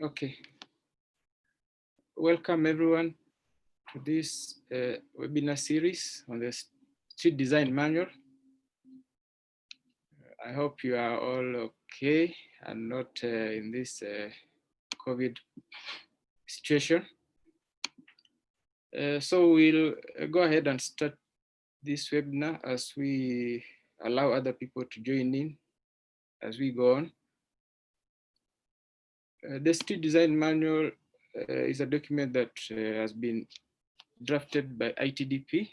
Okay. Welcome everyone to this webinar series on the street design manual. I hope you are all okay and not in this COVID situation. So we'll go ahead and start this webinar as we allow other people to join in as we go on. The street design manual is a document that has been drafted by ITDP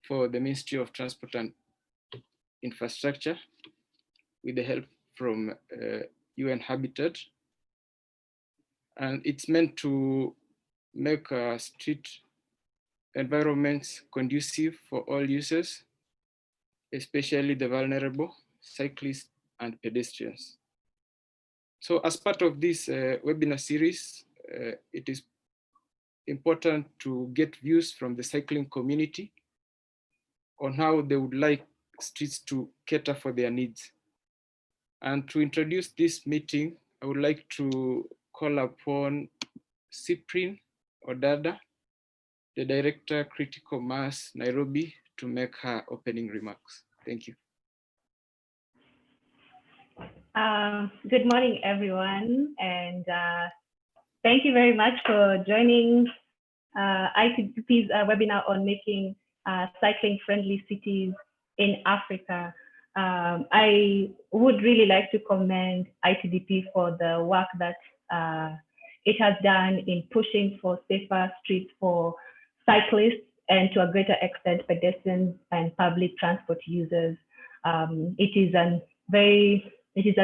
for the Ministry of Transport and Infrastructure with the help from UN Habitat. And it's meant to make street environments conducive for all users, especially the vulnerable, cyclists and pedestrians. So as part of this webinar series, it is important to get views from the cycling community on how they would like streets to cater for their needs. And to introduce this meeting, I would like to call upon Cyprian Odada, the Director, Critical Mass, Nairobi, to make her opening remarks. Thank you. Good morning, everyone, and thank you very much for joining ITDP's webinar on making cycling-friendly cities in Africa. I would really like to commend ITDP for the work that it has done in pushing for safer streets for cyclists and to a greater extent pedestrians and public transport users. It is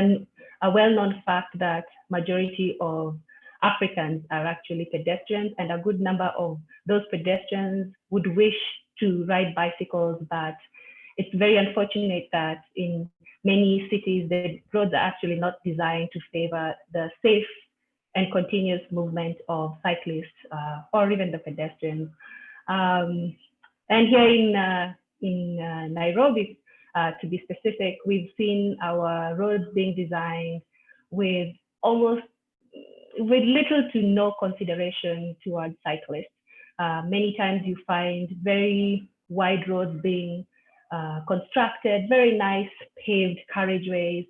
a well-known fact that majority of Africans are actually pedestrians, and a good number of those pedestrians would wish to ride bicycles, but it's very unfortunate that in many cities, the roads are actually not designed to favor the safe and continuous movement of cyclists or even the pedestrians. And here in Nairobi, to be specific, we've seen our roads being designed with little to no consideration towards cyclists. Many times you find very wide roads being constructed, very nice paved carriageways,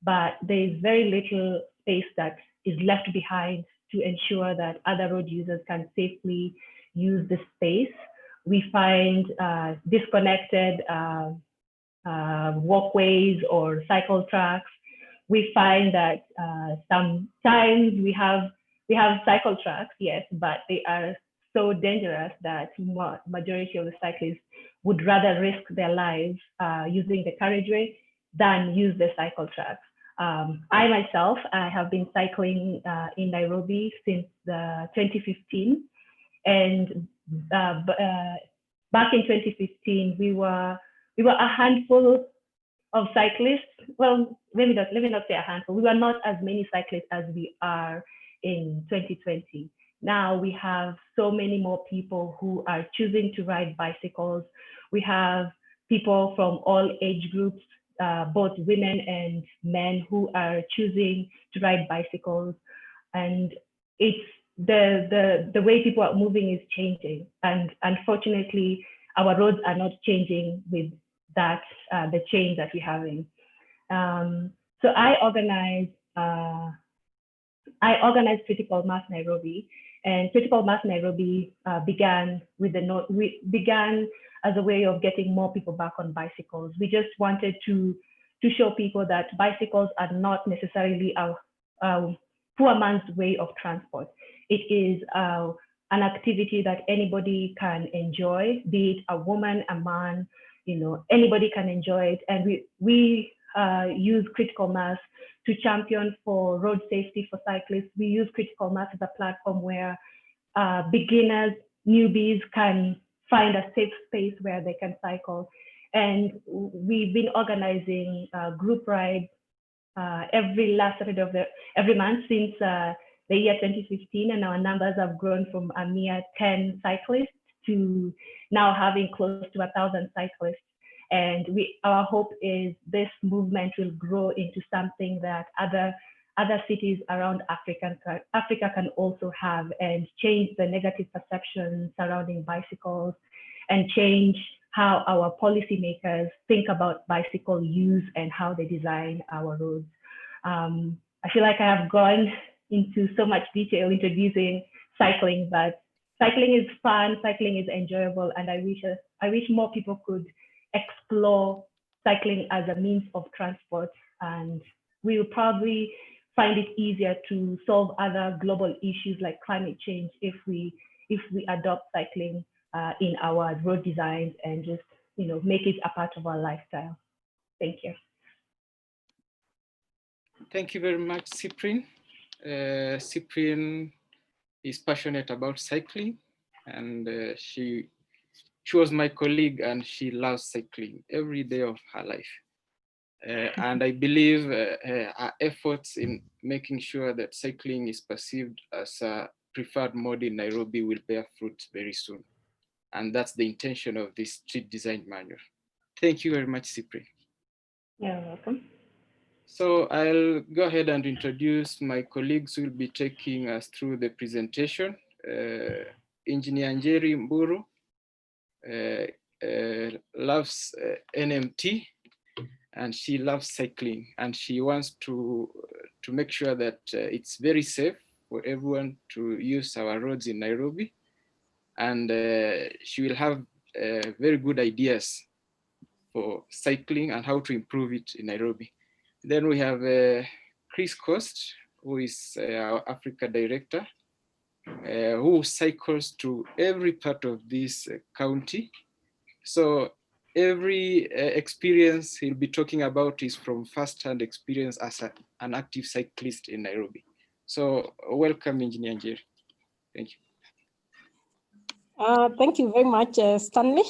but there's very little space that is left behind to ensure that other road users can safely use the space. We find disconnected walkways or cycle tracks. We find that sometimes we have cycle tracks, yes, but they are so dangerous that majority of the cyclists would rather risk their lives using the carriageway than use the cycle tracks. I myself, I have been cycling in Nairobi since 2015, and back in 2015 we were a handful of cyclists. Well, let me not say a handful. We were not as many cyclists as we are in 2020. Now we have so many more people who are choosing to ride bicycles. We have people from all age groups, both women and men, who are choosing to ride bicycles. And it's the way people are moving is changing. And unfortunately, our roads are not changing with that, the change that we're having. So I organized Critical Mass Nairobi, and Critical Mass Nairobi began as a way of getting more people back on bicycles. We just wanted to show people that bicycles are not necessarily a poor man's way of transport. It is an activity that anybody can enjoy, be it a woman, a man, anybody can enjoy it. And we use Critical Mass to champion for road safety for cyclists. We use Critical Mass as a platform where beginners, newbies can find a safe space where they can cycle. And we've been organizing group rides every last Saturday of every month since the year 2015, and our numbers have grown from a mere 10 cyclists to now having close to 1,000 cyclists. And our hope is this movement will grow into something that other other cities around Africa can also have, and change the negative perception surrounding bicycles, and change how our policymakers think about bicycle use and how they design our roads. I feel like I have gone into so much detail introducing cycling, but cycling is fun, cycling is enjoyable, and I wish more people could explore cycling as a means of transport, and we will probably find it easier to solve other global issues like climate change if we adopt cycling in our road designs and just make it a part of our lifestyle. Thank you. Thank you very much, Cyprian. Cyprian is passionate about cycling, and she was my colleague, and she loves cycling every day of her life. And I believe our efforts in making sure that cycling is perceived as a preferred mode in Nairobi will bear fruit very soon. And that's the intention of this street design manual. Thank you very much, Cyprian. You're welcome. So I'll go ahead and introduce my colleagues who will be taking us through the presentation. Engineer Njeri Mburu loves NMT, and she loves cycling, and she wants to make sure that it's very safe for everyone to use our roads in Nairobi. And she will have very good ideas for cycling and how to improve it in Nairobi. Then we have Chris Coast, who is our Africa director, who cycles to every part of this county. So every experience he'll be talking about is from first-hand experience as an active cyclist in Nairobi. So welcome, Engineer Njeri. Thank you. Thank you very much, Stanley.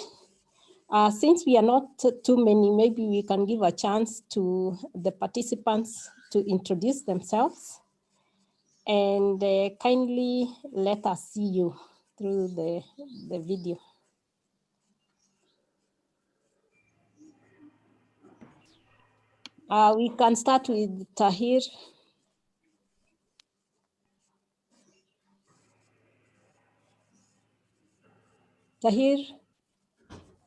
Since we are not too many, maybe we can give a chance to the participants to introduce themselves, and kindly let us see you through the video. We can start with Tahir. Tahir,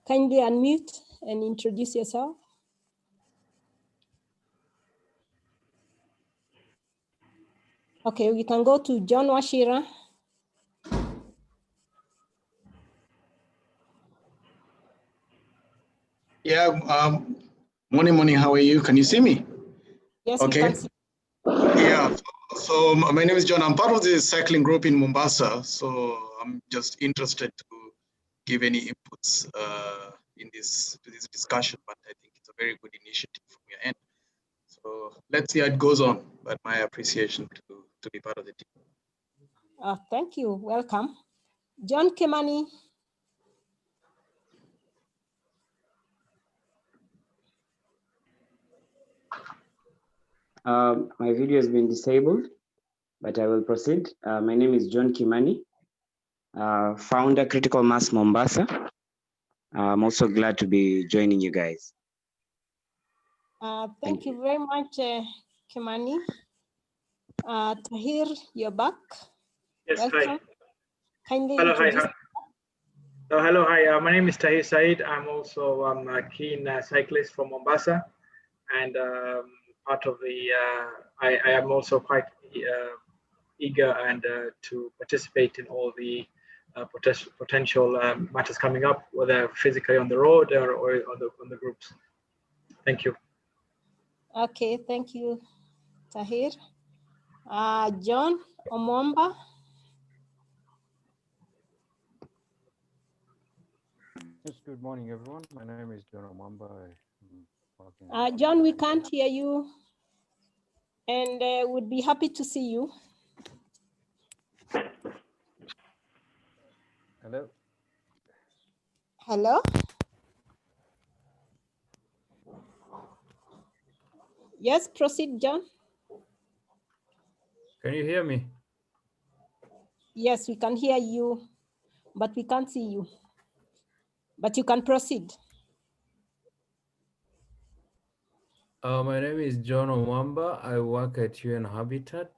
kindly unmute and introduce yourself. Okay, we can go to John Washira. Yeah, morning, how are you? Can you see me? Yes, okay. We can see. Yeah, so my name is John. I'm part of the cycling group in Mombasa, so I'm just interested to give any inputs in this discussion, but I think it's a very good initiative from your end. So let's see how it goes on, but my appreciation to be part of the team. Thank you, welcome. John Kimani. My video has been disabled, but I will proceed. My name is John Kimani, founder Critical Mass Mombasa. I'm also glad to be joining you guys. Thank you very much, Kimani. Tahir, you're back. Yes, welcome. Hi. Kindly Hello, introduce. Hi. My name is Tahir Said. I'm also a keen cyclist from Mombasa, and part of the. I am also quite eager and to participate in all the potential matters coming up, whether physically on the road or on the groups. Thank you. Okay, thank you, Tahir. John Omwamba. Yes, good morning, everyone. My name is John Omwamba. John, we can't hear you, and would be happy to see you. Hello. Hello. Yes, proceed, John. Can you hear me? Yes, we can hear you, but we can't see you. But you can proceed. My name is John Omwamba. I work at UN Habitat.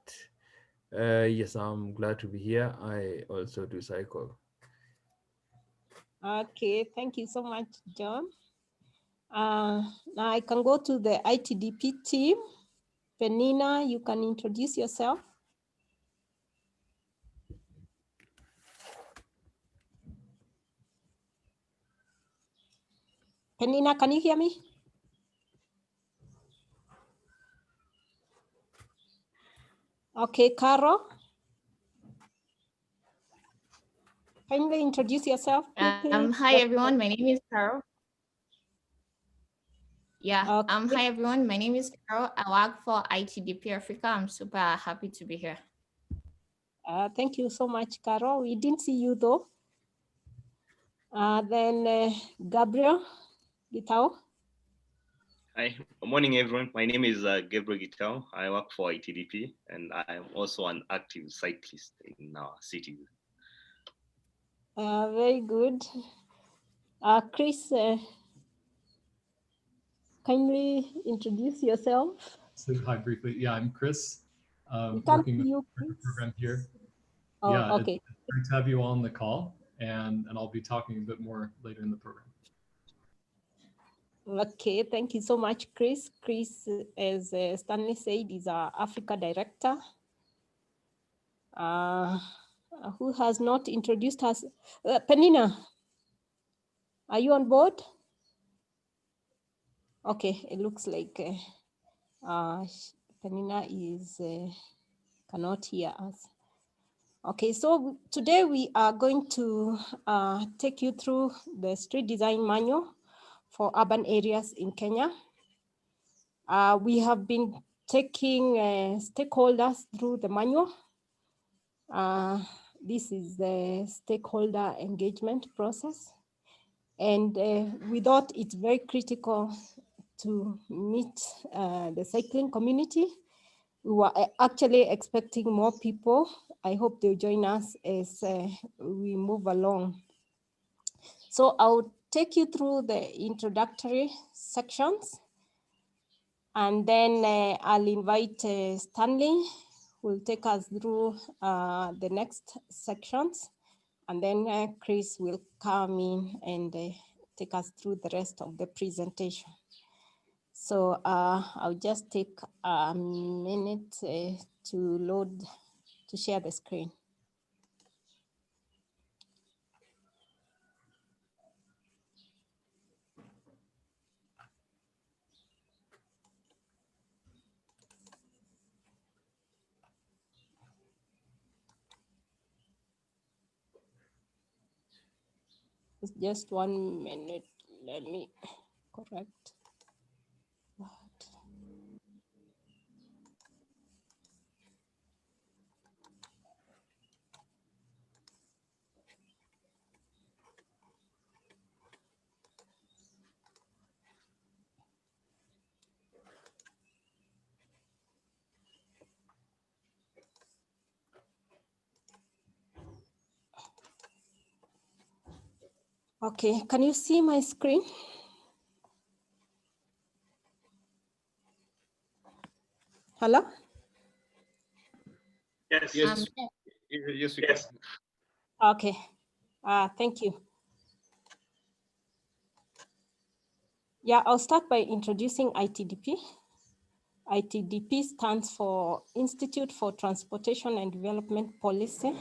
Yes, I'm glad to be here. I also do cycle. Okay, thank you so much, John. Now I can go to the ITDP team. Penina, you can introduce yourself. Penina, can you hear me? Okay, Caro. Kindly introduce yourself quickly. Hi everyone, my name is Carol. Yeah, Okay. hi everyone, my name is Carol. I work for ITDP Africa. I'm super happy to be here. Thank you so much, Caro. We didn't see you though. Then Gabriel Gitao. Hi, good morning everyone. My name is Gabriel Gitao. I work for ITDP and I am also an active cyclist in our city. Very good. Chris, kindly introduce yourself. So hi, briefly. Yeah, I'm Chris. We can't Working see with you, the Chris. program here. Oh, Yeah, okay. it's great to have you all on the call, and I'll be talking a bit more later in the program. Okay, thank you so much, Chris. Chris, as Stanley said, is our Africa director. Who has not introduced us? Penina, are you on board? Okay, it looks like Penina is cannot hear us. Okay, so today we are going to take you through the street design manual for urban areas in Kenya. We have been taking stakeholders through the manual. This is the stakeholder engagement process. And we thought it's very critical to meet the cycling community. We were actually expecting more people. I hope they'll join us as we move along. So I'll take you through the introductory sections, and then I'll invite Stanley, who will take us through the next sections, and then Chris will come in and take us through the rest of the presentation. So I'll just take a minute to load, to share the screen. It's just 1 minute. Let me correct that. Okay, can you see my screen? Hello? Yes. Yes, yes, we can. Okay, thank you. Yeah, I'll start by introducing ITDP. ITDP stands for Institute for Transportation and Development Policy.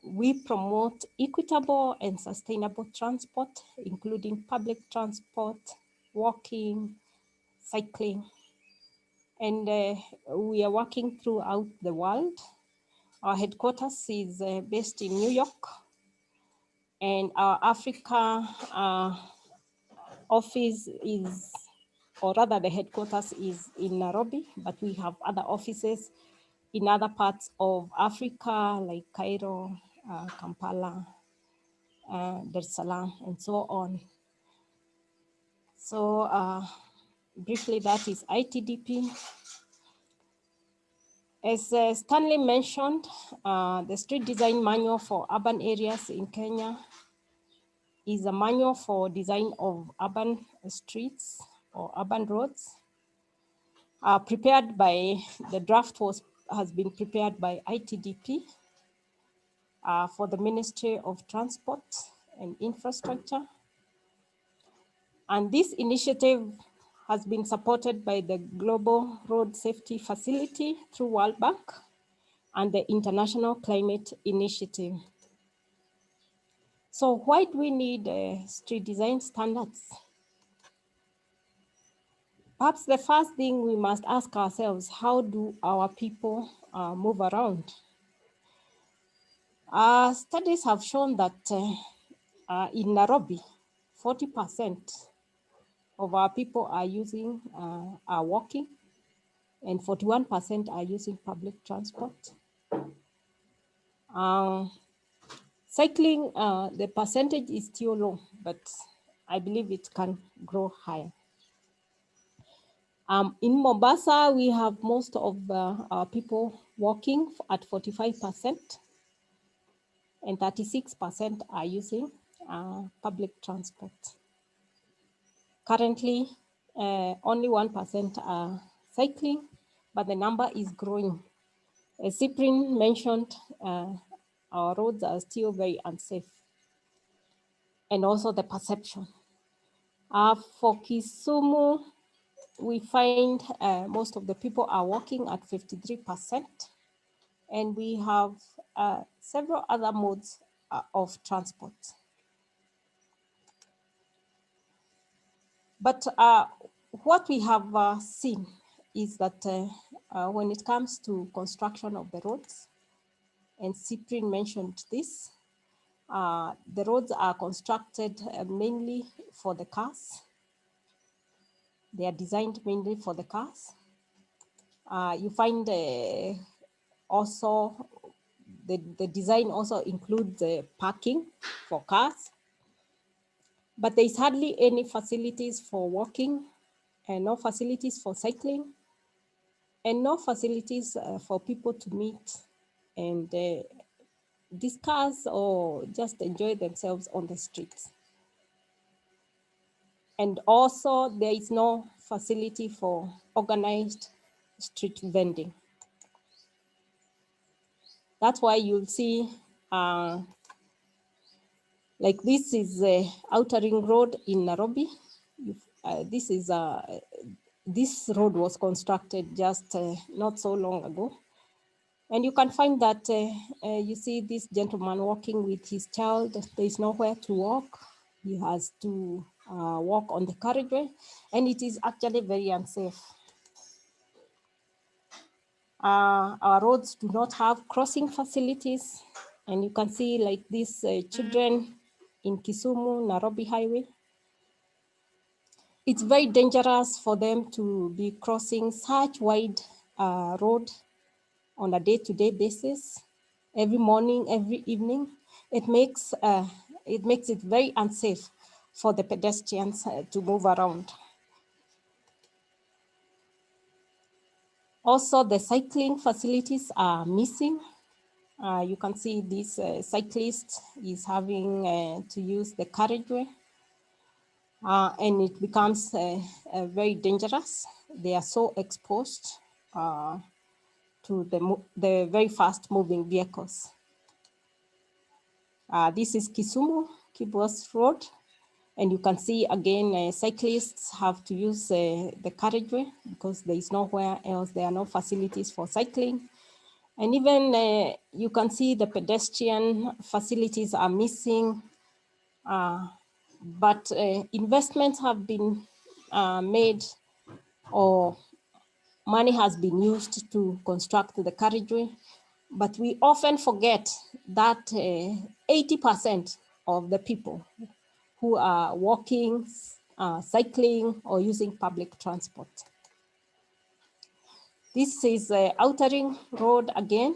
We promote equitable and sustainable transport, including public transport, walking, cycling, and we are working throughout the world. Our headquarters is based in New York, and our Africa office is, or rather the headquarters is in Nairobi, but we have other offices in other parts of Africa, like Cairo, Kampala, Dar es Salaam, and so on. So briefly, that is ITDP. As Stanley mentioned, the Street Design Manual for Urban Areas in Kenya is a manual for design of urban streets or urban roads, prepared by, the draft has been prepared by ITDP for the Ministry of Transport and Infrastructure. And this initiative has been supported by the Global Road Safety Facility through World Bank and the International Climate Initiative. So why do we need street design standards? Perhaps the first thing we must ask ourselves, how do our people move around? Studies have shown that in Nairobi, 40% of our people are walking, and 41% are using public transport. Cycling, the percentage is still low, but I believe it can grow higher. In Mombasa, we have most of our people walking at 45%, and 36% are using public transport. Currently, only 1% are cycling, but the number is growing. As Cyprian mentioned, our roads are still very unsafe, and also the perception. For Kisumu, we find most of the people are walking at 53%, and we have several other modes of transport. But what we have seen is that when it comes to construction of the roads, and Cyprian mentioned this, the roads are constructed mainly for the cars. They are designed mainly for the cars. You find also the design also includes parking for cars, but there's hardly any facilities for walking, and no facilities for cycling, and no facilities for people to meet and discuss or just enjoy themselves on the streets. And also there is no facility for organized street vending. That's why you'll see, like this is the Outer Ring Road in Nairobi. This road was constructed just not so long ago. And you can find that you see this gentleman walking with his child. There is nowhere to walk. He has to walk on the carriageway, and it is actually very unsafe. Our roads do not have crossing facilities, and you can see like these children in Kisumu, Nairobi Highway. It's very dangerous for them to be crossing such wide road on a day-to-day basis, every morning, every evening. It makes it very unsafe for the pedestrians to move around. Also, the cycling facilities are missing. You can see this cyclist is having to use the carriageway, and it becomes very dangerous. They are so exposed to the very fast moving vehicles. This is Kisumu, Kibos Road. And you can see again, cyclists have to use the carriageway because there is nowhere else. There are no facilities for cycling. And even you can see the pedestrian facilities are missing, but investments have been made, or money has been used to construct the carriageway. But we often forget that 80% of the people who are walking, cycling, or using public transport. This is Outer Ring Road again.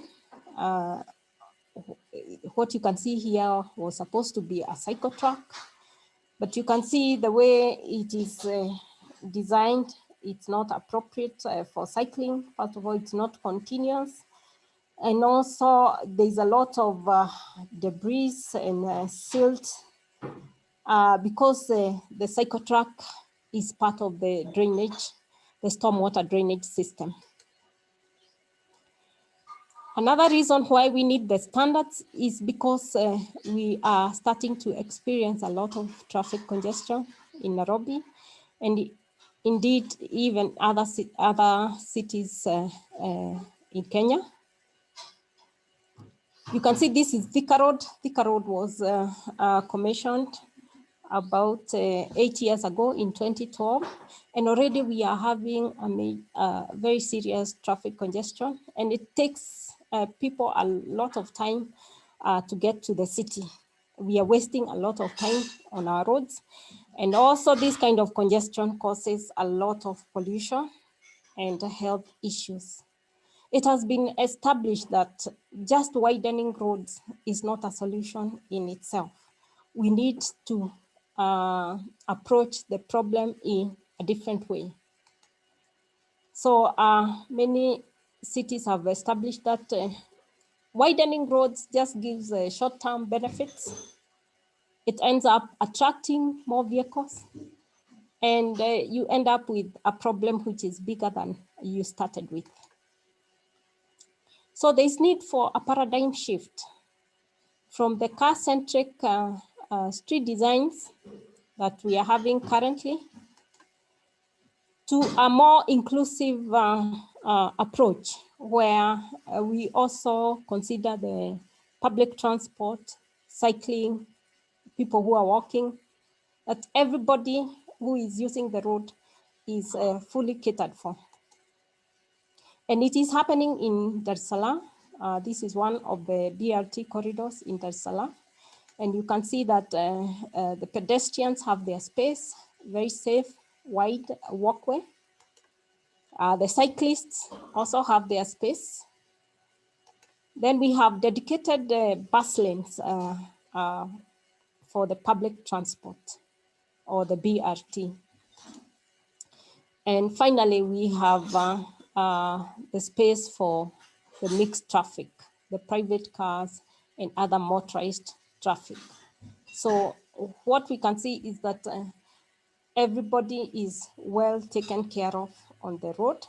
What you can see here was supposed to be a cycle track, but you can see the way it is designed, it's not appropriate for cycling. First of all, it's not continuous. And also there's a lot of debris and silt because the cycle track is part of the drainage, the stormwater drainage system. Another reason why we need the standards is because we are starting to experience a lot of traffic congestion in Nairobi, and indeed even other cities in Kenya. You can see this is Thika Road. Thika Road was commissioned about 8 years ago in 2012, and already we are having a very serious traffic congestion, and it takes people a lot of time to get to the city. We are wasting a lot of time on our roads, and also this kind of congestion causes a lot of pollution and health issues. It has been established that just widening roads is not a solution in itself. We need to approach the problem in a different way. So many cities have established that widening roads just gives short-term benefits. It ends up attracting more vehicles, and you end up with a problem which is bigger than you started with. So there's need for a paradigm shift from the car-centric street designs that we are having currently to a more inclusive approach where we also consider the public transport, cycling, people who are walking, that everybody who is using the road is fully catered for. And it is happening in Dar es Salaam. This is one of the BRT corridors in Dar es Salaam. And you can see that the pedestrians have their space, very safe, wide walkway. The cyclists also have their space. Then we have dedicated bus lanes for the public transport or the BRT. And finally, we have the space for the mixed traffic, the private cars and other motorized traffic. So what we can see is that everybody is well taken care of on the road,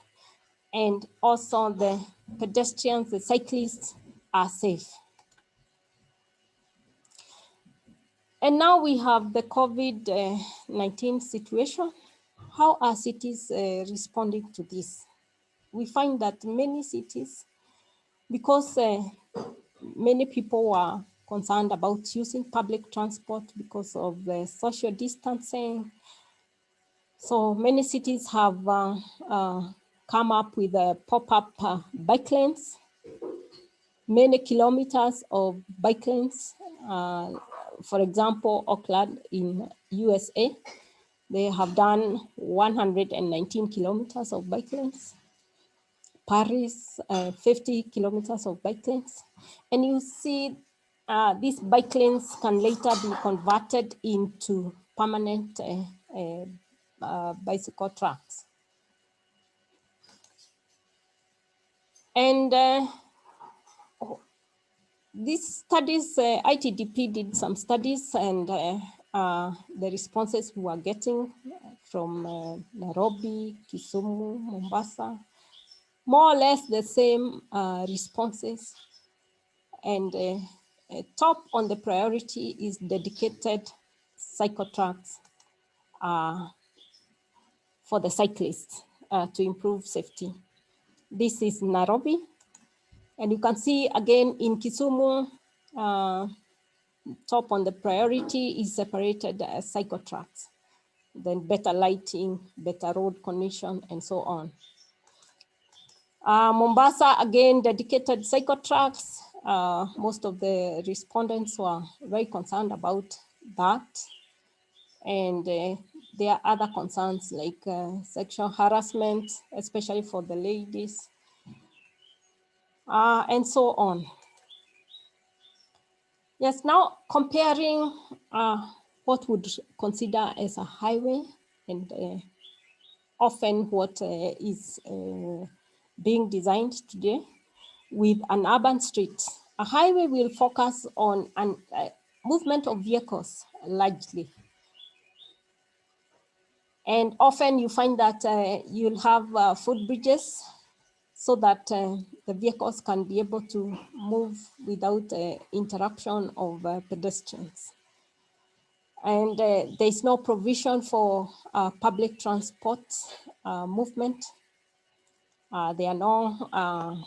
and also the pedestrians, the cyclists are safe. And now we have the COVID-19 situation. How are cities responding to this? We find that many cities, because many people are concerned about using public transport because of the social distancing, so many cities have come up with pop-up bike lanes, many kilometers of bike lanes. For example, Auckland in USA, they have done 119 kilometers of bike lanes. Paris, 50 kilometers of bike lanes. And you see these bike lanes can later be converted into permanent bicycle tracks. And these studies, ITDP did some studies, and the responses we were getting from Nairobi, Kisumu, Mombasa, more or less the same responses. And top on the priority is dedicated cycle tracks for the cyclists to improve safety. This is Nairobi. And you can see again in Kisumu, top on the priority is separated cycle tracks, then better lighting, better road condition, and so on. Mombasa, again, dedicated cycle tracks. Most of the respondents were very concerned about that. And there are other concerns like sexual harassment, especially for the ladies, and so on. Yes, now comparing what would consider as a highway and often what is being designed today with an urban street. A highway will focus on movement of vehicles largely. And often you find that you'll have footbridges so that the vehicles can be able to move without interruption of pedestrians. And there's no provision for public transport movement. There are no,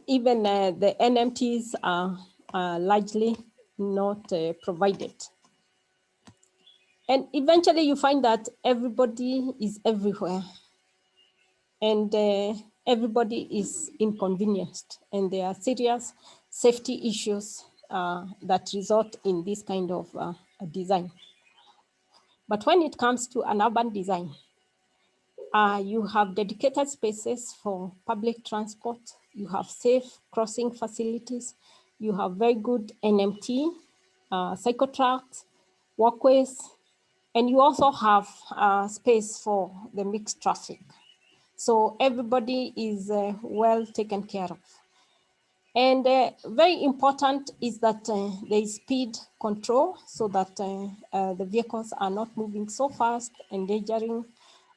even the NMTs are largely not provided. And eventually you find that everybody is everywhere and everybody is inconvenienced, and there are serious safety issues that result in this kind of design. But when it comes to an urban design, you have dedicated spaces for public transport, you have safe crossing facilities, you have very good NMT, cycle tracks, walkways, and you also have space for the mixed traffic. So everybody is well taken care of. And very important is that there is speed control so that the vehicles are not moving so fast, endangering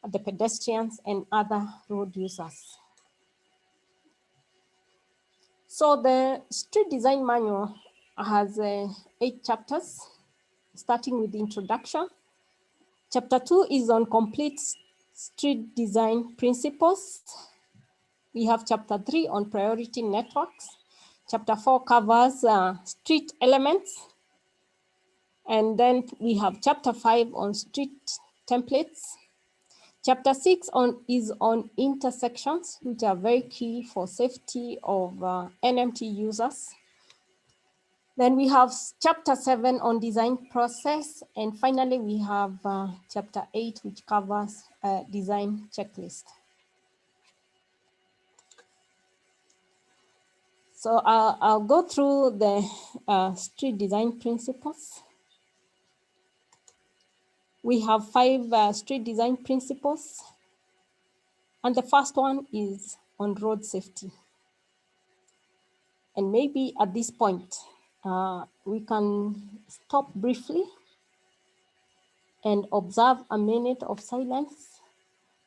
the pedestrians and other road users. So the street design manual has 8 chapters, starting with the introduction. Chapter 2 is on complete street design principles. We have chapter 3 on priority networks. Chapter 4 covers street elements. And then we have chapter 5 on street templates. Chapter 6 is on intersections, which are very key for safety of NMT users. Then we have chapter 7 on design process. And finally, we have chapter 8, which covers design checklist. So I'll go through the street design principles. We have 5 street design principles. And the first one is on road safety. And maybe at this point, we can stop briefly and observe a minute of silence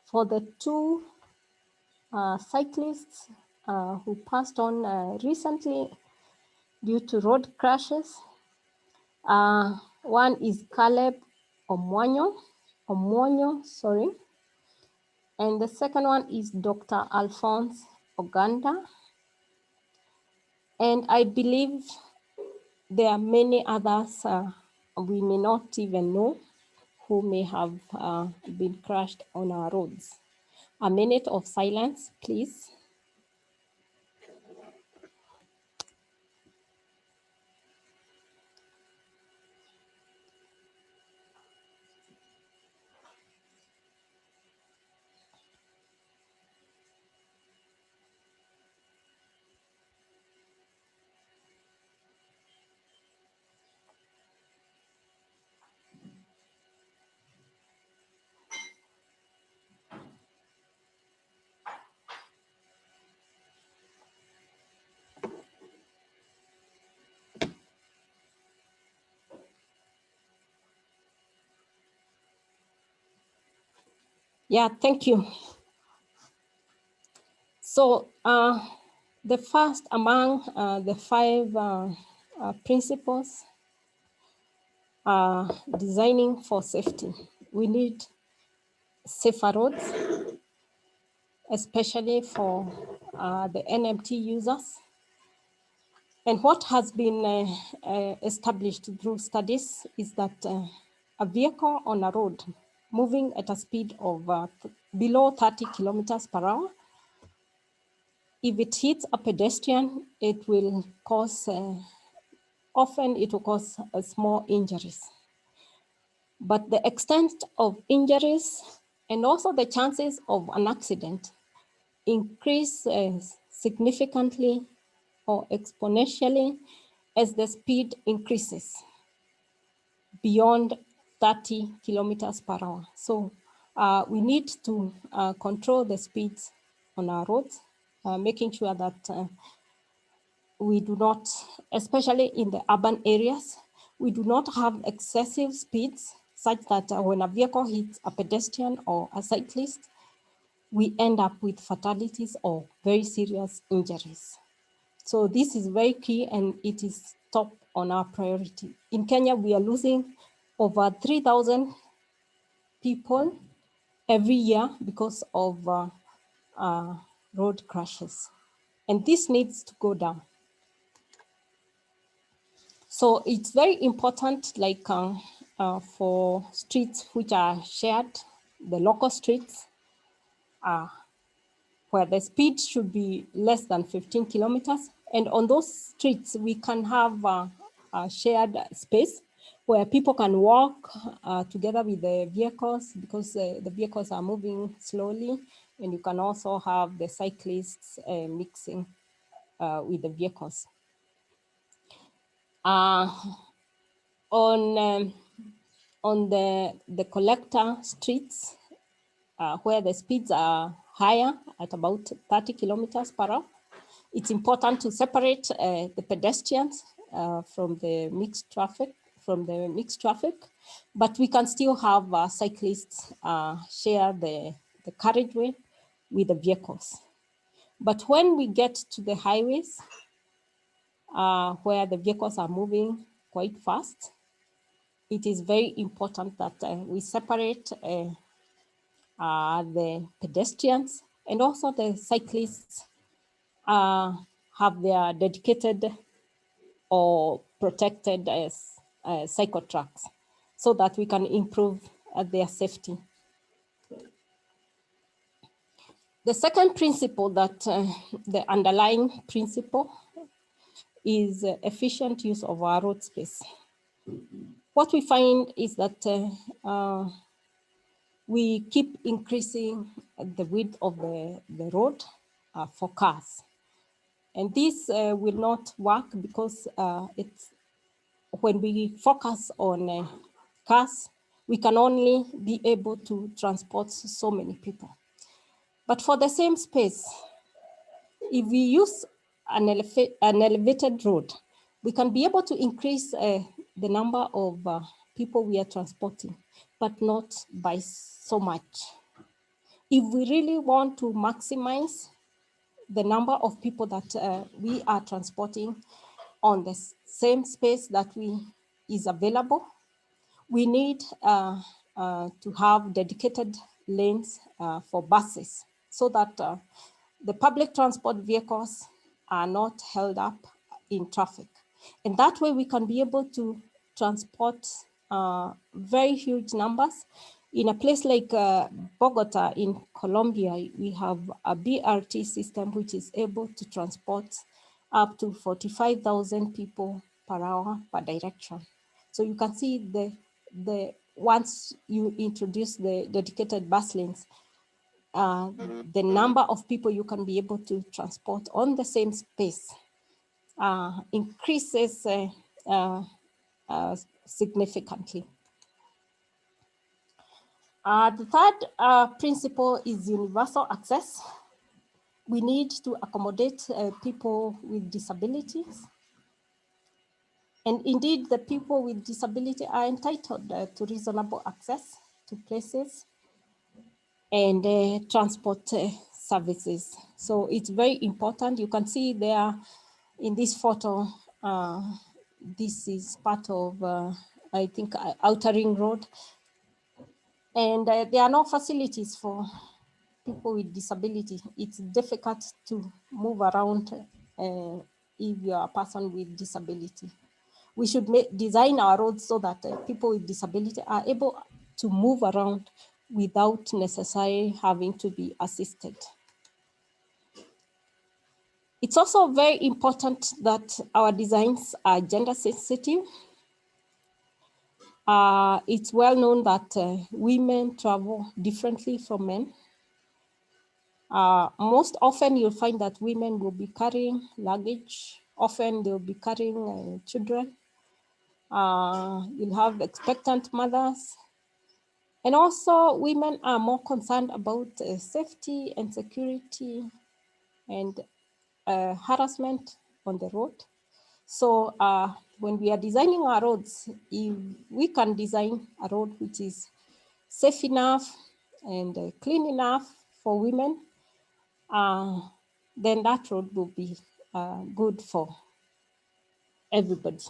for the 2 cyclists who passed on recently due to road crashes. One is Caleb Omwonyo, sorry. And the second one is Dr. Alphonse Oganda. And I believe there are many others we may not even know who may have been crushed on our roads. A minute of silence, please. Yeah, thank you. So the first among the 5 principles are designing for safety. We need safer roads, especially for the NMT users. And what has been established through studies is that a vehicle on a road moving at a speed of below 30 kilometers per hour, if it hits a pedestrian, it will cause, often it will cause small injuries. But the extent of injuries and also the chances of an accident increase significantly or exponentially as the speed increases beyond 30 kilometers per hour. So we need to control the speeds on our roads, making sure that we do not, especially in the urban areas, we do not have excessive speeds such that when a vehicle hits a pedestrian or a cyclist, we end up with fatalities or very serious injuries. So this is very key, and it is top on our priority. In Kenya, we are losing over 3,000 people every year because of road crashes. And this needs to go down. So it's very important, like for streets which are shared, the local streets, where the speed should be less than 15 kilometers. And on those streets, we can have a shared space where people can walk together with the vehicles, because the vehicles are moving slowly. And you can also have the cyclists mixing with the vehicles. On the collector streets, where the speeds are higher at about 30 kilometers per hour, it's important to separate the pedestrians from the mixed traffic. But we can still have cyclists share the carriageway with the vehicles. But when we get to the highways, where the vehicles are moving quite fast, it is very important that we separate the pedestrians, and also the cyclists have their dedicated or protected cycle tracks, so that we can improve their safety. The second principle, that the underlying principle, is efficient use of our road space. What we find is that we keep increasing the width of the road for cars. And this will not work, because when we focus on cars, we can only be able to transport so many people. But for the same space, if we use an elevated road, we can be able to increase the number of people we are transporting, but not by so much. If we really want to maximize the number of people that we are transporting on the same space that is available, we need to have dedicated lanes for buses, so that the public transport vehicles are not held up in traffic. And that way we can be able to transport very huge numbers. In a place like Bogota in Colombia, we have a BRT system which is able to transport up to 45,000 people per hour per direction. So you can see once you introduce the dedicated bus lanes, the number of people you can be able to transport on the same space increases significantly. The third principle is universal access. We need to accommodate people with disabilities. And indeed, the people with disability are entitled to reasonable access to places and transport services. So it's very important. You can see there in this photo, this is part of, I think, Outer Ring Road. And there are no facilities for people with disability. It's difficult to move around if you're a person with disability. We should design our roads so that people with disability are able to move around without necessarily having to be assisted. It's also very important that our designs are gender sensitive. It's well known that women travel differently from men. Most often you'll find that women will be carrying luggage. Often they'll be carrying children. You'll have expectant mothers. And also women are more concerned about safety and security and harassment on the road. So when we are designing our roads, if we can design a road which is safe enough and clean enough for women, then that road will be good for everybody.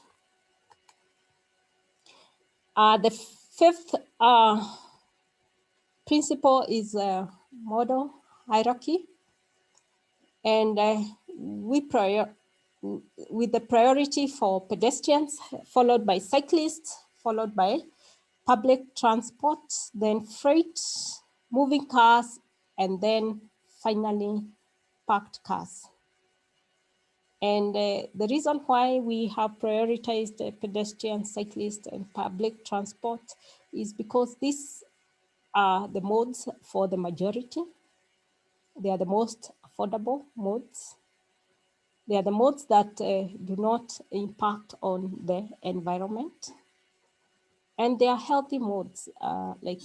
The fifth principle is modal hierarchy, and with the priority for pedestrians, followed by cyclists, followed by public transport, then freight, moving cars, and then finally parked cars. And the reason why we have prioritized pedestrians, cyclists, and public transport is because these are the modes for the majority. They are the most affordable modes. They are the modes that do not impact on the environment. And they are healthy modes, like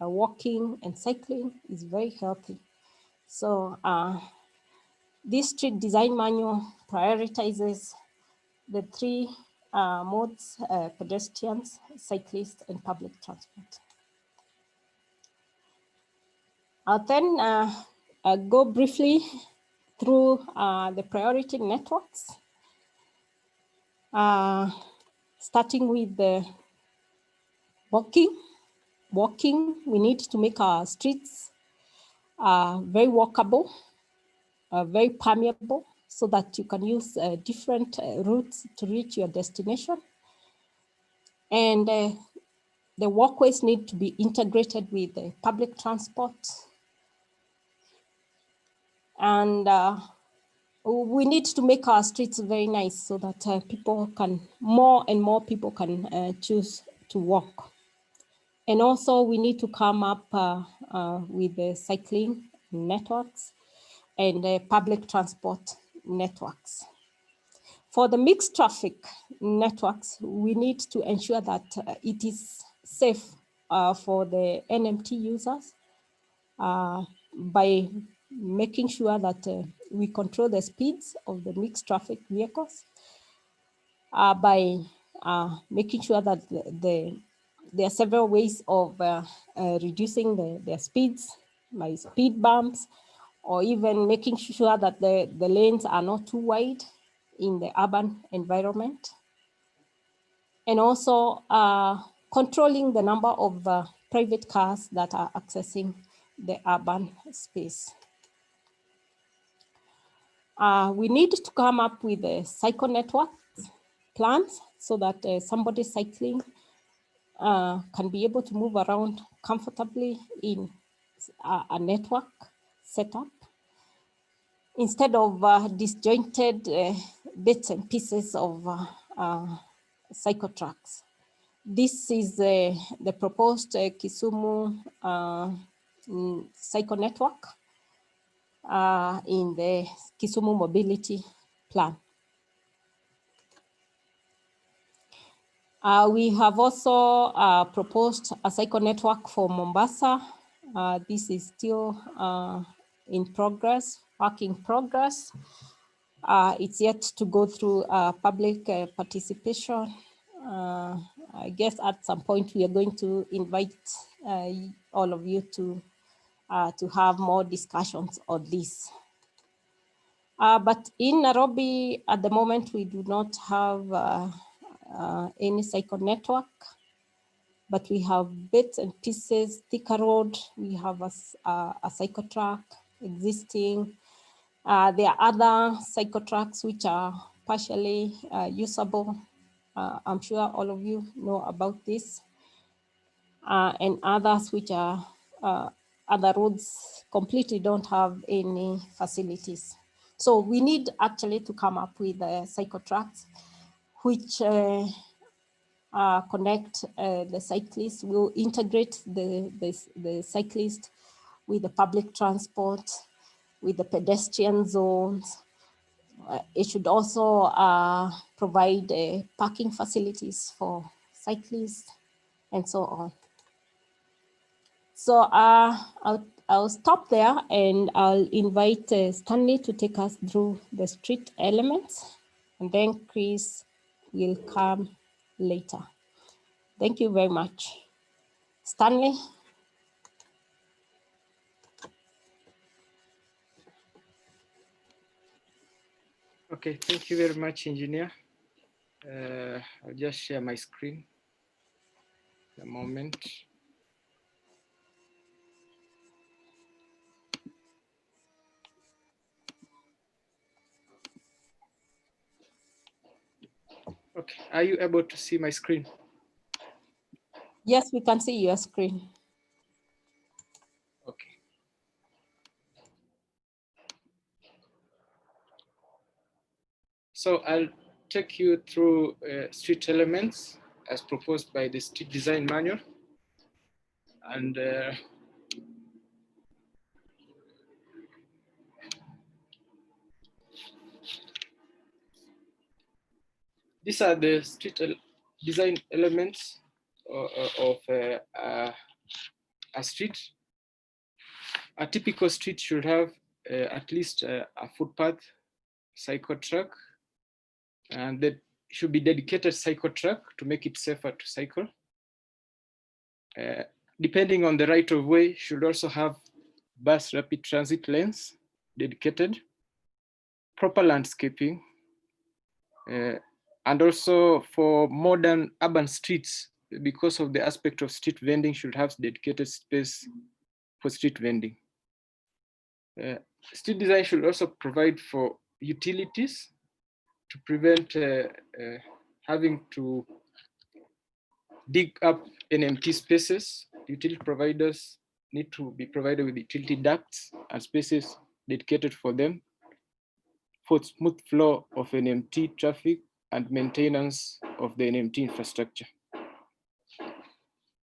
walking and cycling is very healthy. So this street design manual prioritizes the three modes, pedestrians, cyclists, and public transport. I'll then go briefly through the priority networks, starting with the walking. We need to make our streets very walkable, very permeable, so that you can use different routes to reach your destination. And the walkways need to be integrated with the public transport. And we need to make our streets very nice so that more and more people can choose to walk. And also we need to come up with the cycling networks and public transport networks. For the mixed traffic networks, we need to ensure that it is safe for the NMT users by making sure that we control the speeds of the mixed traffic vehicles, by making sure that there are several ways of reducing their speeds, by speed bumps, or even making sure that the lanes are not too wide in the urban environment. And also controlling the number of private cars that are accessing the urban space. We need to come up with a cycle network plans so that somebody cycling can be able to move around comfortably in a network setup, instead of disjointed bits and pieces of cycle tracks. This is the proposed Kisumu cycle network in the Kisumu mobility plan. We have also proposed a cycle network for Mombasa. This is still in progress, work in progress. It's yet to go through public participation. I guess at some point we are going to invite all of you to have more discussions on this. But in Nairobi, at the moment, we do not have any cycle network, but we have bits and pieces. Thika Road, we have a cycle track existing. There are other cycle tracks which are partially usable. I'm sure all of you know about this. And others which are other roads completely don't have any facilities. So we need actually to come up with cycle tracks which connect the cyclists, will integrate the cyclist with the public transport, with the pedestrian zones. It should also provide parking facilities for cyclists and so on. So I'll stop there and I'll invite Stanley to take us through the street elements. and then Chris will come later. Thank you very much. Stanley? Okay, thank you very much, engineer. I'll just share my screen a moment. Okay, are you able to see my screen? Yes, we can see your screen. Okay. So I'll take you through street elements as proposed by the street design manual. And these are the street design elements of a street. A typical street should have at least a footpath, cycle track, and there should be dedicated cycle track to make it safer to cycle. Depending on the right of way, should also have bus rapid transit lanes dedicated, proper landscaping, and also for modern urban streets, because of the aspect of street vending, should have dedicated space for street vending. Street design should also provide for utilities to prevent having to dig up empty spaces. Utility providers need to be provided with utility ducts and spaces dedicated for them for smooth flow of NMT traffic and maintenance of the NMT infrastructure.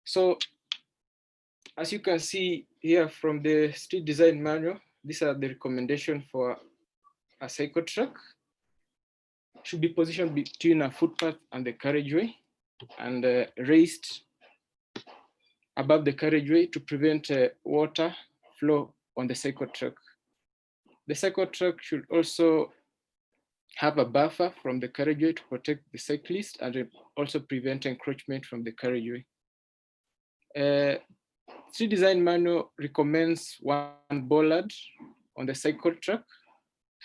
So as you can see here from the street design manual, these are the recommendations for a cycle track. Should be positioned between a footpath and the carriageway and raised above the carriageway to prevent water flow on the cycle track. The cycle track should also have a buffer from the carriageway to protect the cyclist and also prevent encroachment from the carriageway. Street design manual recommends one bollard on the cycle track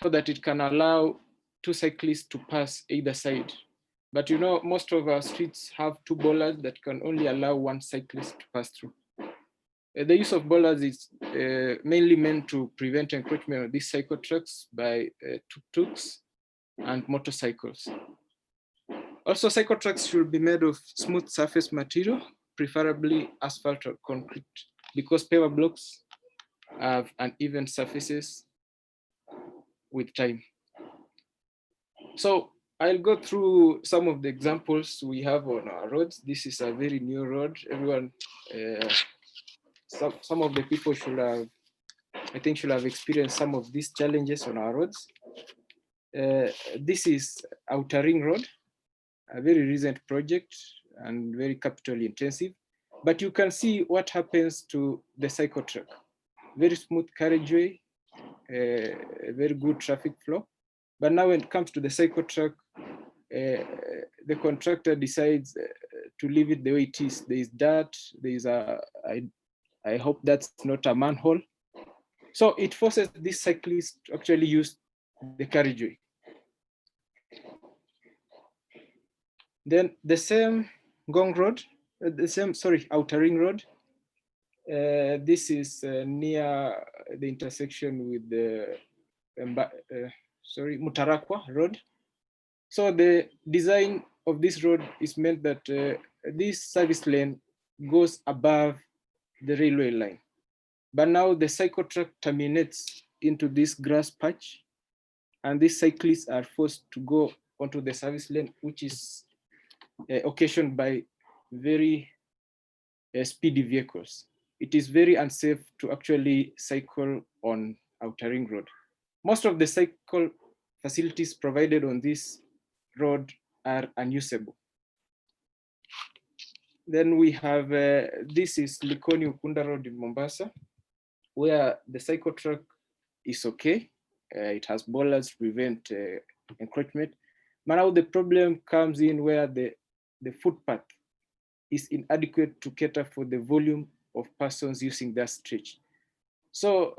so that it can allow two cyclists to pass either side. But you know, most of our streets have two bollards that can only allow one cyclist to pass through. The use of bollards is mainly meant to prevent encroachment of these cycle tracks by tuk-tuks and motorcycles. Also, cycle tracks should be made of smooth surface material, preferably asphalt or concrete, because paver blocks have uneven surfaces with time. So I'll go through some of the examples we have on our roads. This is a very new road. Everyone, some of the people should have, I think, should have experienced some of these challenges on our roads. This is Outer Ring Road, a very recent project and very capital intensive. But you can see what happens to the cycle track. Very smooth carriageway, very good traffic flow. But now when it comes to the cycle track, the contractor decides to leave it the way it is. There is dirt, there is I hope that's not a manhole. So it forces this cyclist to actually use the carriageway. Then the same Gong Road, Outer Ring Road. This is near the intersection with the Mutarakwa Road. So the design of this road is meant that this service lane goes above the railway line. But now the cycle track terminates into this grass patch, and these cyclists are forced to go onto the service lane, which is occasioned by very speedy vehicles. It is very unsafe to actually cycle on Outer Ring Road. Most of the cycle facilities provided on this road are unusable. Then we have, this is Likoni Ukunda Road in Mombasa, where the cycle track is okay. It has bollards to prevent encroachment. But now the problem comes in where the footpath is inadequate to cater for the volume of persons using that stretch. So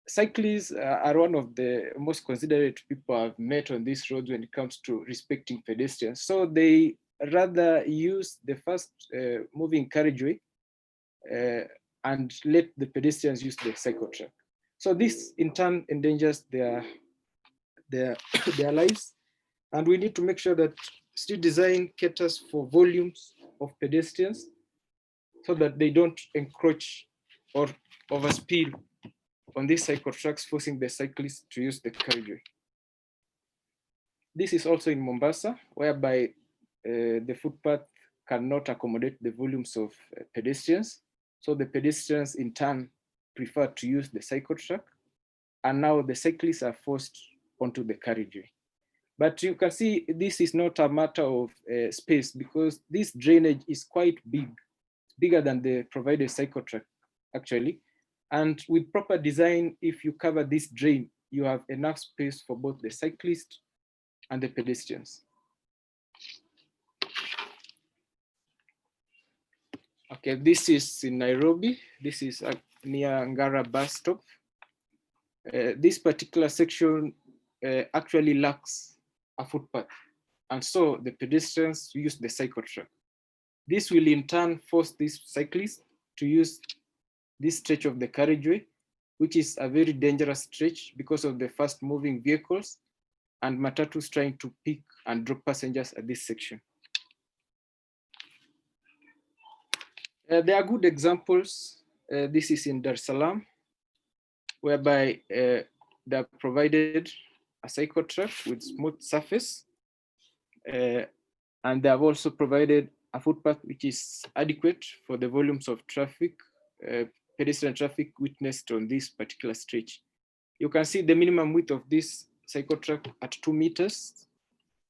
cyclists are one of the most considerate people I've met on this road when it comes to respecting pedestrians. So they rather use the fast moving carriageway and let the pedestrians use the cycle track. So this in turn endangers their lives. And we need to make sure that street design caters for volumes of pedestrians so that they don't encroach or overspeed on these cycle tracks, forcing the cyclists to use the carriageway. This is also in Mombasa, whereby the footpath cannot accommodate the volumes of pedestrians. So the pedestrians in turn prefer to use the cycle track. And now the cyclists are forced onto the carriageway. But you can see this is not a matter of space because this drainage is quite big, bigger than the provided cycle track actually. And with proper design, if you cover this drain, you have enough space for both the cyclist and the pedestrians. Okay, this is in Nairobi. This is near Ngara bus stop. This particular section actually lacks a footpath. And so the pedestrians use the cycle track. This will in turn force these cyclists to use this stretch of the carriageway, which is a very dangerous stretch because of the fast moving vehicles and matatus trying to pick and drop passengers at this section. There are good examples. This is in Dar es Salaam, whereby they have provided a cycle track with smooth surface. And they have also provided a footpath which is adequate for the volumes of traffic, pedestrian traffic witnessed on this particular stretch. You can see the minimum width of this cycle track at 2 meters,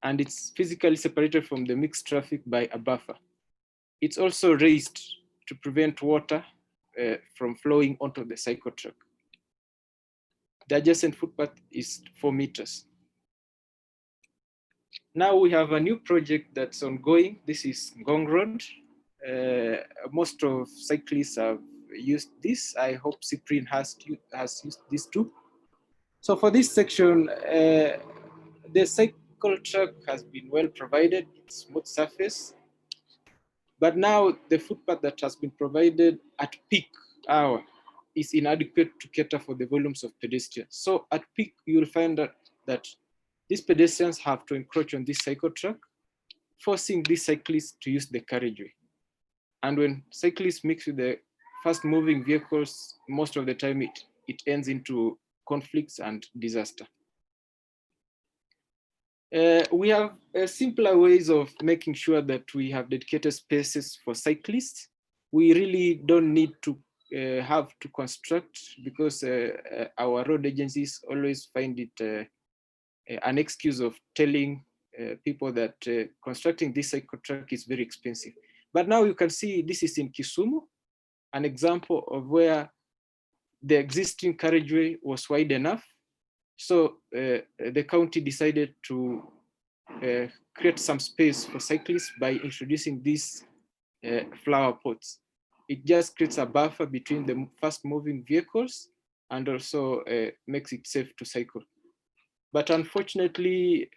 and it's physically separated from the mixed traffic by a buffer. It's also raised to prevent water from flowing onto the cycle track. The adjacent footpath is 4 meters. Now we have a new project that's ongoing. This is Ngong Road. Most of cyclists have used this. I hope Cyprian has used this too. So for this section, the cycle track has been well provided, smooth surface. But now the footpath that has been provided at peak hour is inadequate to cater for the volumes of pedestrians. So at peak, you will find that these pedestrians have to encroach on this cycle track, forcing these cyclists to use the carriageway. And when cyclists mix with the fast moving vehicles, most of the time it ends into conflicts and disaster. We have simpler ways of making sure that we have dedicated spaces for cyclists. We really don't need to have to construct because our road agencies always find it an excuse of telling people that constructing this cycle track is very expensive. But now you can see this is in Kisumu, an example of where the existing carriageway was wide enough. So the county decided to create some space for cyclists by introducing these flower pots. It just creates a buffer between the fast moving vehicles and also makes it safe to cycle. But unfortunately,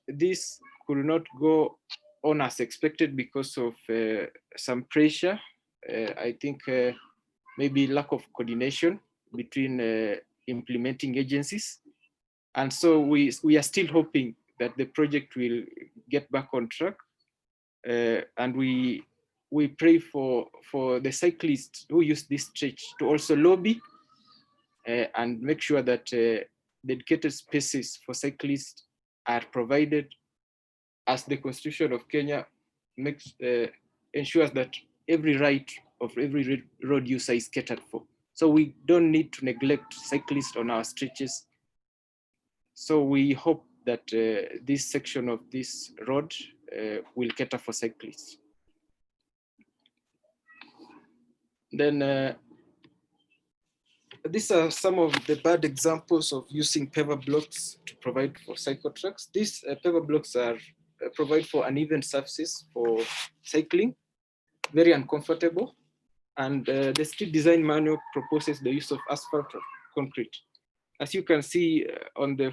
this could not go on as expected because of some pressure. I think maybe lack of coordination between implementing agencies. And so we are still hoping that the project will get back on track. And we pray for the cyclists who use this stretch to also lobby and make sure that dedicated spaces for cyclists are provided, as the Constitution of Kenya ensures that every right of every road user is catered for. So we don't need to neglect cyclists on our stretches. So we hope that this section of this road will cater for cyclists. Then these are some of the bad examples of using paver blocks to provide for cycle tracks. These paver blocks are provide for uneven surfaces for cycling, very uncomfortable. And the street design manual proposes the use of asphalt or concrete. As you can see on the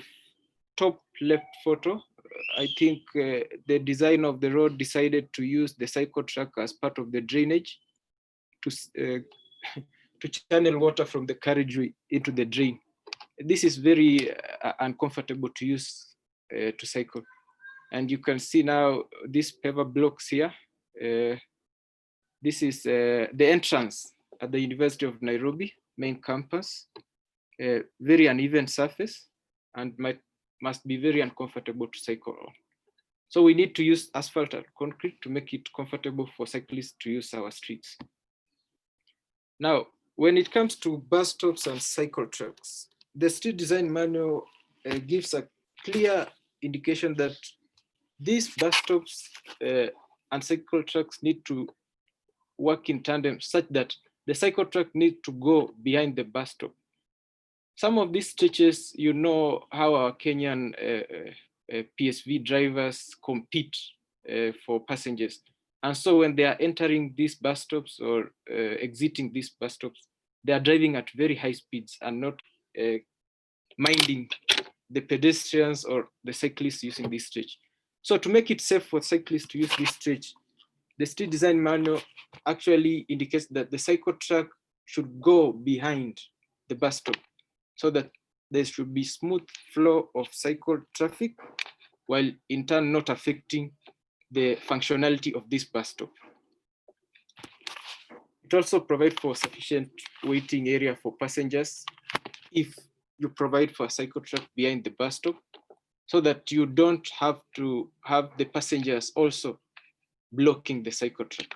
top left photo, I think the design of the road decided to use the cycle track as part of the drainage to to channel water from the carriageway into the drain. This is very uncomfortable to use to cycle. And you can see now these paver blocks here. This is the entrance at the University of Nairobi main campus. Very uneven surface and must be very uncomfortable to cycle on. So we need to use asphalt and concrete to make it comfortable for cyclists to use our streets. Now, when it comes to bus stops and cycle tracks, the street design manual gives a clear indication that these bus stops and cycle tracks need to work in tandem such that the cycle track needs to go behind the bus stop. Some of these stretches, you know how our Kenyan PSV drivers compete for passengers. And so when they are entering these bus stops or exiting these bus stops, they are driving at very high speeds and not minding the pedestrians or the cyclists using this stretch. So to make it safe for cyclists to use this stretch, the street design manual actually indicates that the cycle track should go behind the bus stop so that there should be smooth flow of cycle traffic while in turn not affecting the functionality of this bus stop. It also provides for sufficient waiting area for passengers if you provide for a cycle track behind the bus stop so that you don't have to have the passengers also blocking the cycle track.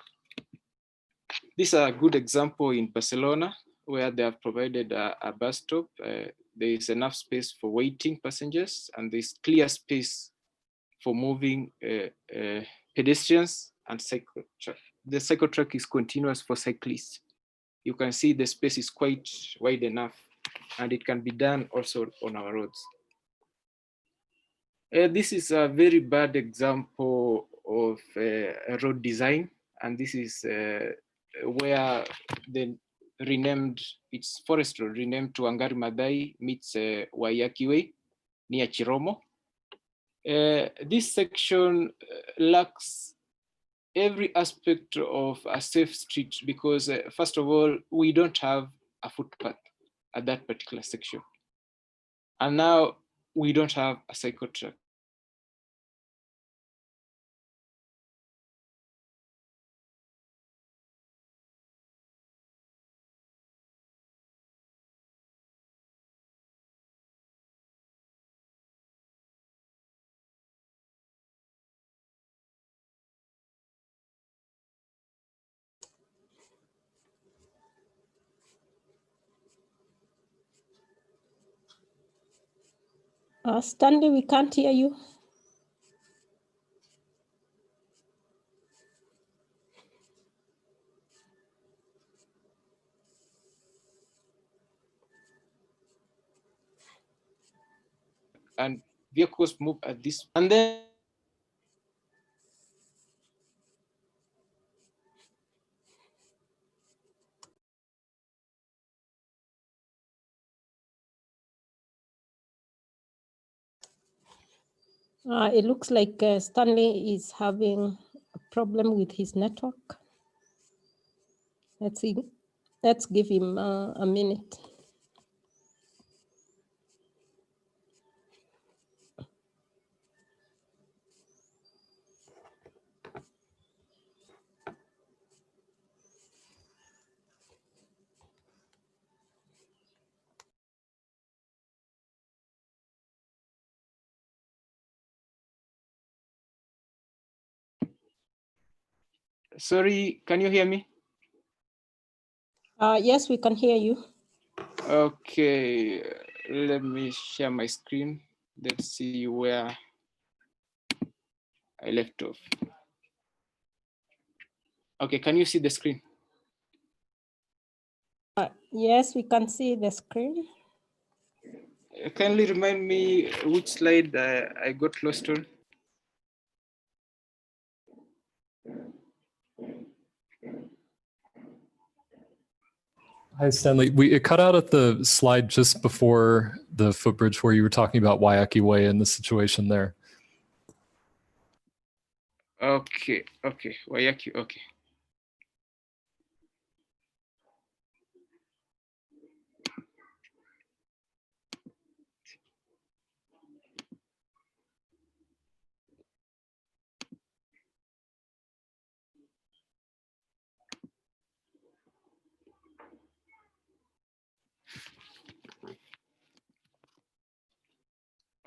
This is a good example in Barcelona where they have provided a bus stop. There is enough space for waiting passengers and there's clear space for moving pedestrians and cycle track. The cycle track is continuous for cyclists. You can see the space is quite wide enough and it can be done also on our roads. This is a very bad example of road design, and this is where the renamed, it's forest road renamed to Wangari Maathai meets Waiyaki Way near Chiromo. This section lacks every aspect of a safe street because first of all, we don't have a footpath at that particular section. And now we don't have a cycle track. Stanley, we can't hear you. And vehicles move at this, and then It looks like Stanley is having a problem with his network. Let's see. Let's give him a minute. sorry, can you hear me? Yes, we can hear you. Okay, let me share my screen. Let's see where I left off. Okay, can you see the screen? Yes, we can see the screen. Kindly remind me which slide I got lost on. Hi, Stanley. It cut out at the slide just before the footbridge where you were talking about Waiyaki and the situation there. Okay, Waiyaki, okay.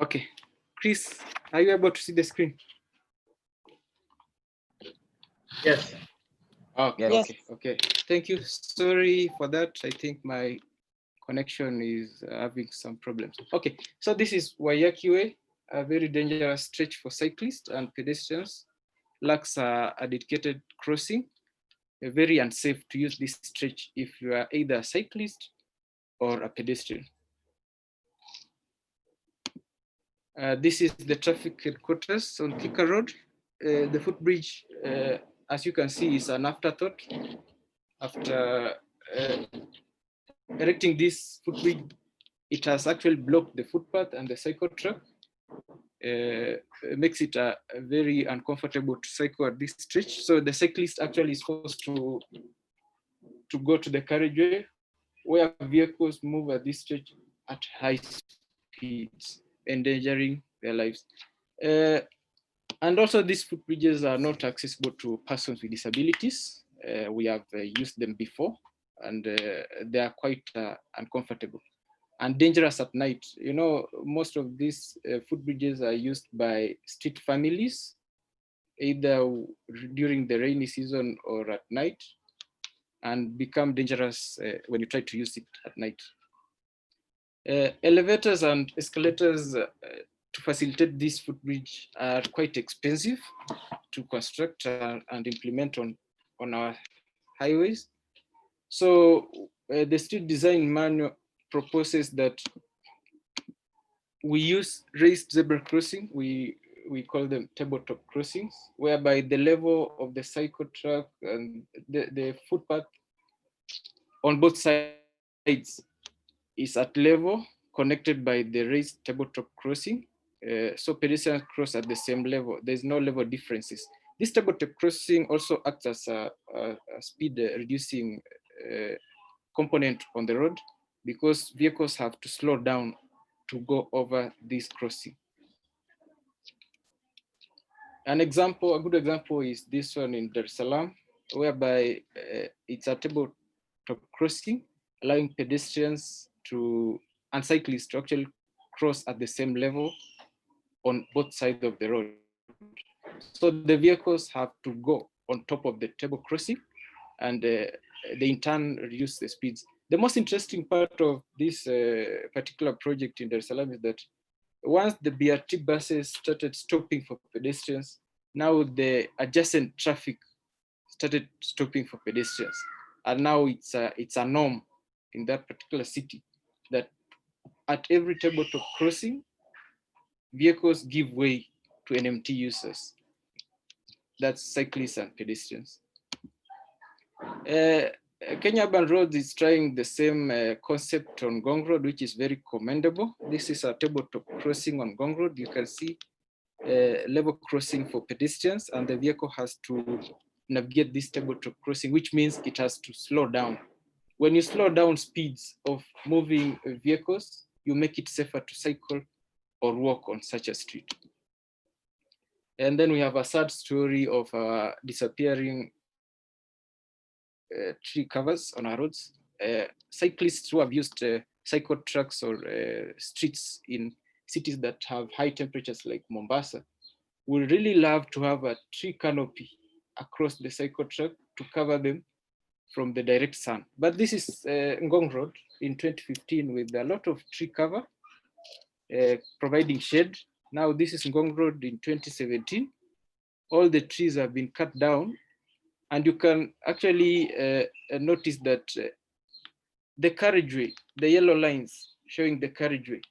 Okay, Chris, are you able to see the screen? Yes. Okay, Yes. okay. Thank you. Sorry for that. I think my connection is having some problems. Okay, so this is Waiyaki Way, a very dangerous stretch for cyclists and pedestrians. Lacks a dedicated crossing. Very unsafe to use this stretch if you are either a cyclist or a pedestrian. This is the traffic headquarters on Thika Road. The footbridge, as you can see, is an afterthought. After erecting this footbridge, it has actually blocked the footpath and the cycle track. Makes it very uncomfortable to cycle at this stretch. So the cyclist actually is forced to go to the carriageway where vehicles move at this stretch at high speeds, endangering their lives. And also these footbridges are not accessible to persons with disabilities. We have used them before and they are quite uncomfortable and dangerous at night. You know, most of these footbridges are used by street families, either during the rainy season or at night, and become dangerous when you try to use it at night. Elevators and escalators to facilitate this footbridge are quite expensive to construct and implement on our highways. So the street design manual proposes that we use raised zebra crossing. We call them tabletop crossings, whereby the level of the cycle track and the footpath on both sides is at level, connected by the raised tabletop crossing. So pedestrians cross at the same level. There's no level differences. This tabletop crossing also acts as a speed reducing component on the road because vehicles have to slow down to go over this crossing. A good example is this one in Dar es Salaam, whereby it's a tabletop crossing, allowing pedestrians and cyclists to actually cross at the same level on both sides of the road. So the vehicles have to go on top of the table crossing and they in turn reduce the speeds. The most interesting part of this particular project in Dar es Salaam is that once the BRT buses started stopping for pedestrians, now the adjacent traffic started stopping for pedestrians. And now it's a norm in that particular city that at every tabletop crossing, vehicles give way to NMT users. That's cyclists and pedestrians. Kenya Urban Roads is trying the same concept on Gong Road, which is very commendable. This is a tabletop crossing on Gong Road. You can see level crossing for pedestrians, and the vehicle has to navigate this tabletop crossing, which means it has to slow down. When you slow down speeds of moving vehicles, you make it safer to cycle or walk on such a street. And then we have a sad story of disappearing tree covers on our roads. Cyclists who have used cycle tracks or streets in cities that have high temperatures like Mombasa would really love to have a tree canopy across the cycle track to cover them from the direct sun. But this is Ngong Road in 2015 with a lot of tree cover providing shade. Now this is Ngong Road in 2017. All the trees have been cut down, and you can actually notice that the carriageway, the yellow lines showing the carriageway,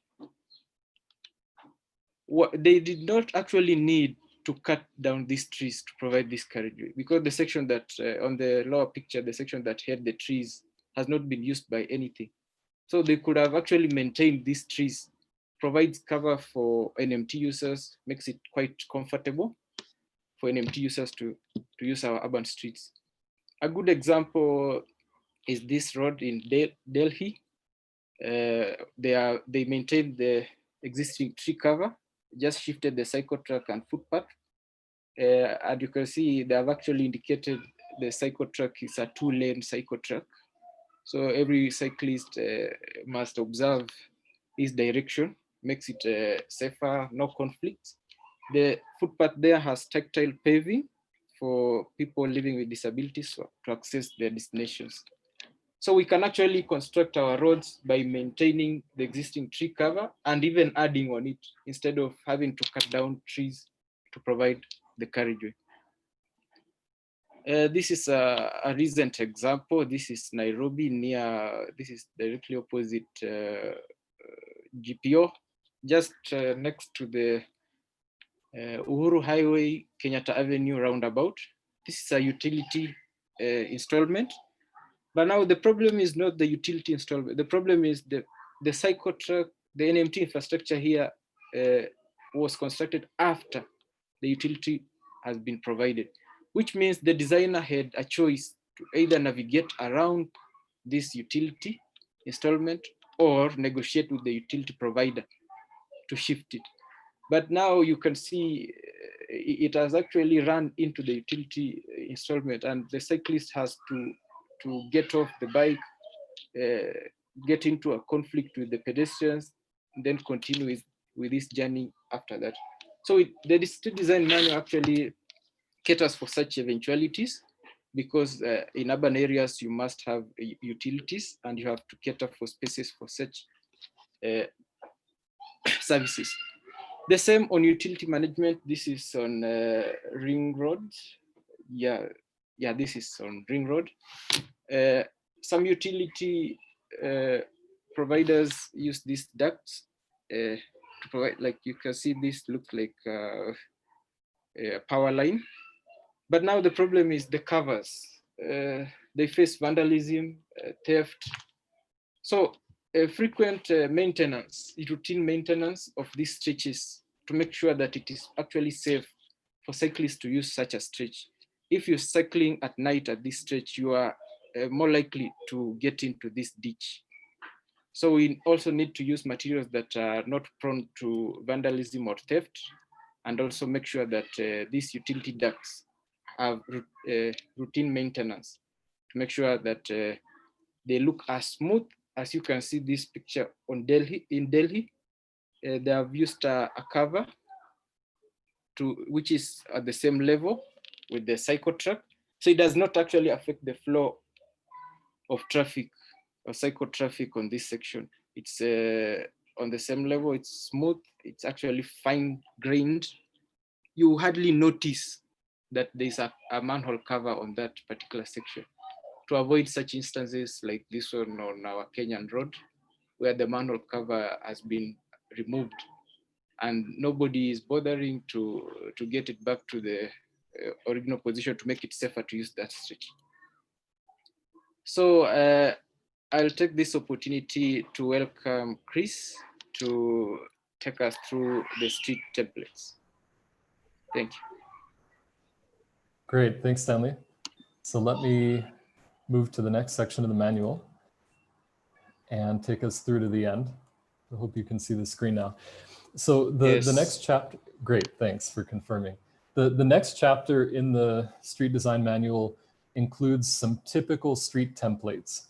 they did not actually need to cut down these trees to provide this carriageway, because the section that on the lower picture, the section that had the trees has not been used by anything. So they could have actually maintained these trees, provides cover for NMT users, makes it quite comfortable for NMT users to use our urban streets. A good example is this road in Delhi. They maintained the existing tree cover, just shifted the cycle track and footpath. And you can see they have actually indicated the cycle track is a 2-lane cycle track. So every cyclist must observe this direction, makes it safer, no conflicts. The footpath there has tactile paving for people living with disabilities to access their destinations. So we can actually construct our roads by maintaining the existing tree cover and even adding on it instead of having to cut down trees to provide the carriageway. This is a recent example. This is Nairobi this is directly opposite GPO, just next to the Uhuru Highway, Kenyatta Avenue roundabout. This is a utility installment. But now the problem is not the utility installment. The problem is the cycle track, the NMT infrastructure here was constructed after the utility has been provided, which means the designer had a choice to either navigate around this utility installment or negotiate with the utility provider to shift it. But now you can see it has actually run into the utility installment, and the cyclist has to get off the bike, get into a conflict with the pedestrians, and then continue with this journey after that. So the street design manual actually caters for such eventualities, because in urban areas you must have utilities and you have to cater for spaces for such services. The same on utility management. This is on Ring Road. Yeah, this is on Ring Road. Some utility providers use these ducts to provide, like you can see, this looks like a power line. But now the problem is the covers. They face vandalism, theft. So frequent maintenance, routine maintenance of these stretches to make sure that it is actually safe for cyclists to use such a stretch. If you're cycling at night at this stretch, you are more likely to get into this ditch. So we also need to use materials that are not prone to vandalism or theft, and also make sure that these utility ducts have routine maintenance to make sure that they look as smooth as you can see this picture on Delhi. In Delhi, they have used a cover which is at the same level with the cycle track. So it does not actually affect the flow of traffic or cycle traffic on this section. It's on the same level, it's smooth, it's actually fine grained. You hardly notice that there's a manhole cover on that particular section, to avoid such instances like this one on our Kenyan road, where the manhole cover has been removed and nobody is bothering to get it back to the original position to make it safer to use that street. So I'll take this opportunity to welcome Chris to take us through the street templates. Thank you. Great, thanks, Stanley. So let me move to the next section of the manual and take us through to the end. I hope you can see the screen now. So the next chapter, great, thanks for confirming. The next chapter in the street design manual includes some typical street templates.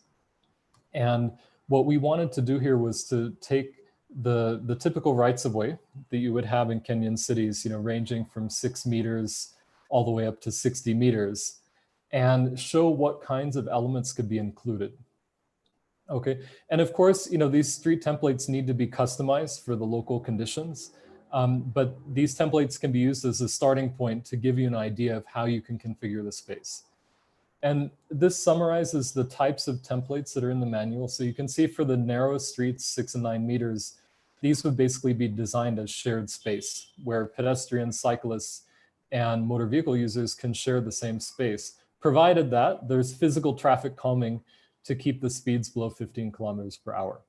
And what we wanted to do here was to take the typical rights of way that you would have in Kenyan cities, ranging from 6 meters all the way up to 60 meters, and show what kinds of elements could be included. Okay, and of course, these street templates need to be customized for the local conditions, but these templates can be used as a starting point to give you an idea of how you can configure the space. And this summarizes the types of templates that are in the manual. So you can see for the narrow streets, 6 and 9 meters, these would basically be designed as shared space where pedestrians, cyclists, and motor vehicle users can share the same space, provided that there's physical traffic calming to keep the speeds below 15 kilometers per hour.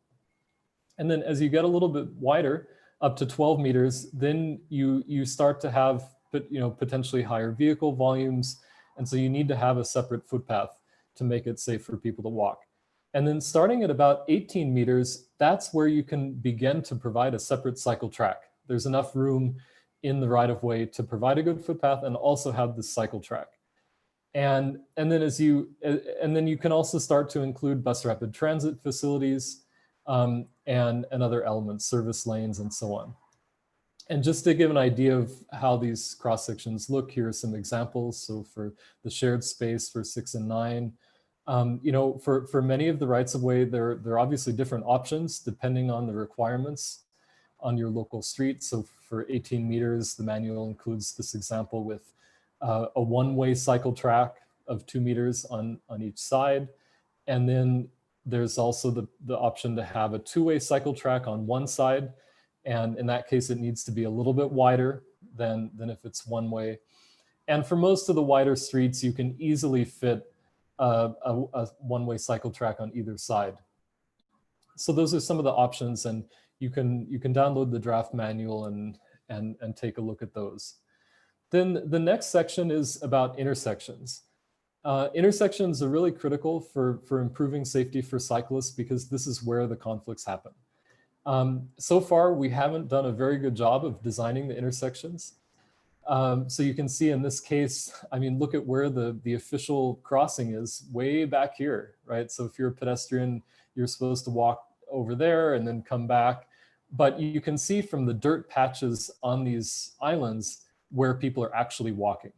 And then as you get a little bit wider, up to 12 meters, then you start to have potentially higher vehicle volumes. And so you need to have a separate footpath to make it safe for people to walk. And then starting at about 18 meters, that's where you can begin to provide a separate cycle track. There's enough room in the right-of-way to provide a good footpath and also have the cycle track. And then you can also start to include bus rapid transit facilities and other elements, service lanes and so on. And just to give an idea of how these cross sections look, here are some examples. So for the shared space for 6 and 9, for many of the rights of way, there are obviously different options depending on the requirements on your local street. So for 18 meters, the manual includes this example with a one-way cycle track of 2 meters on each side. And then there's also the option to have a two-way cycle track on one side. And in that case, it needs to be a little bit wider than if it's one way. And for most of the wider streets, you can easily fit a one-way cycle track on either side. So those are some of the options, and you can download the draft manual and take a look at those. Then the next section is about intersections. Intersections are really critical for improving safety for cyclists because this is where the conflicts happen. So far, we haven't done a very good job of designing the intersections. So you can see in this case, I mean, look at where the official crossing is, way back here, right? So if you're a pedestrian, you're supposed to walk over there and then come back. But you can see from the dirt patches on these islands where people are actually walking.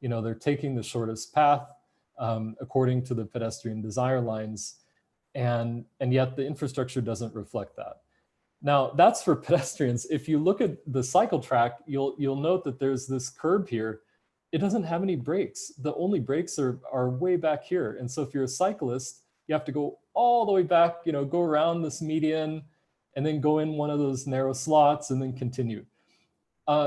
They're taking the shortest path according to the pedestrian desire lines, and yet the infrastructure doesn't reflect that. Now, that's for pedestrians. If you look at the cycle track, you'll note that there's this curb here. It doesn't have any brakes. The only brakes are way back here. And so if you're a cyclist, you have to go all the way back, go around this median and then go in one of those narrow slots and then continue.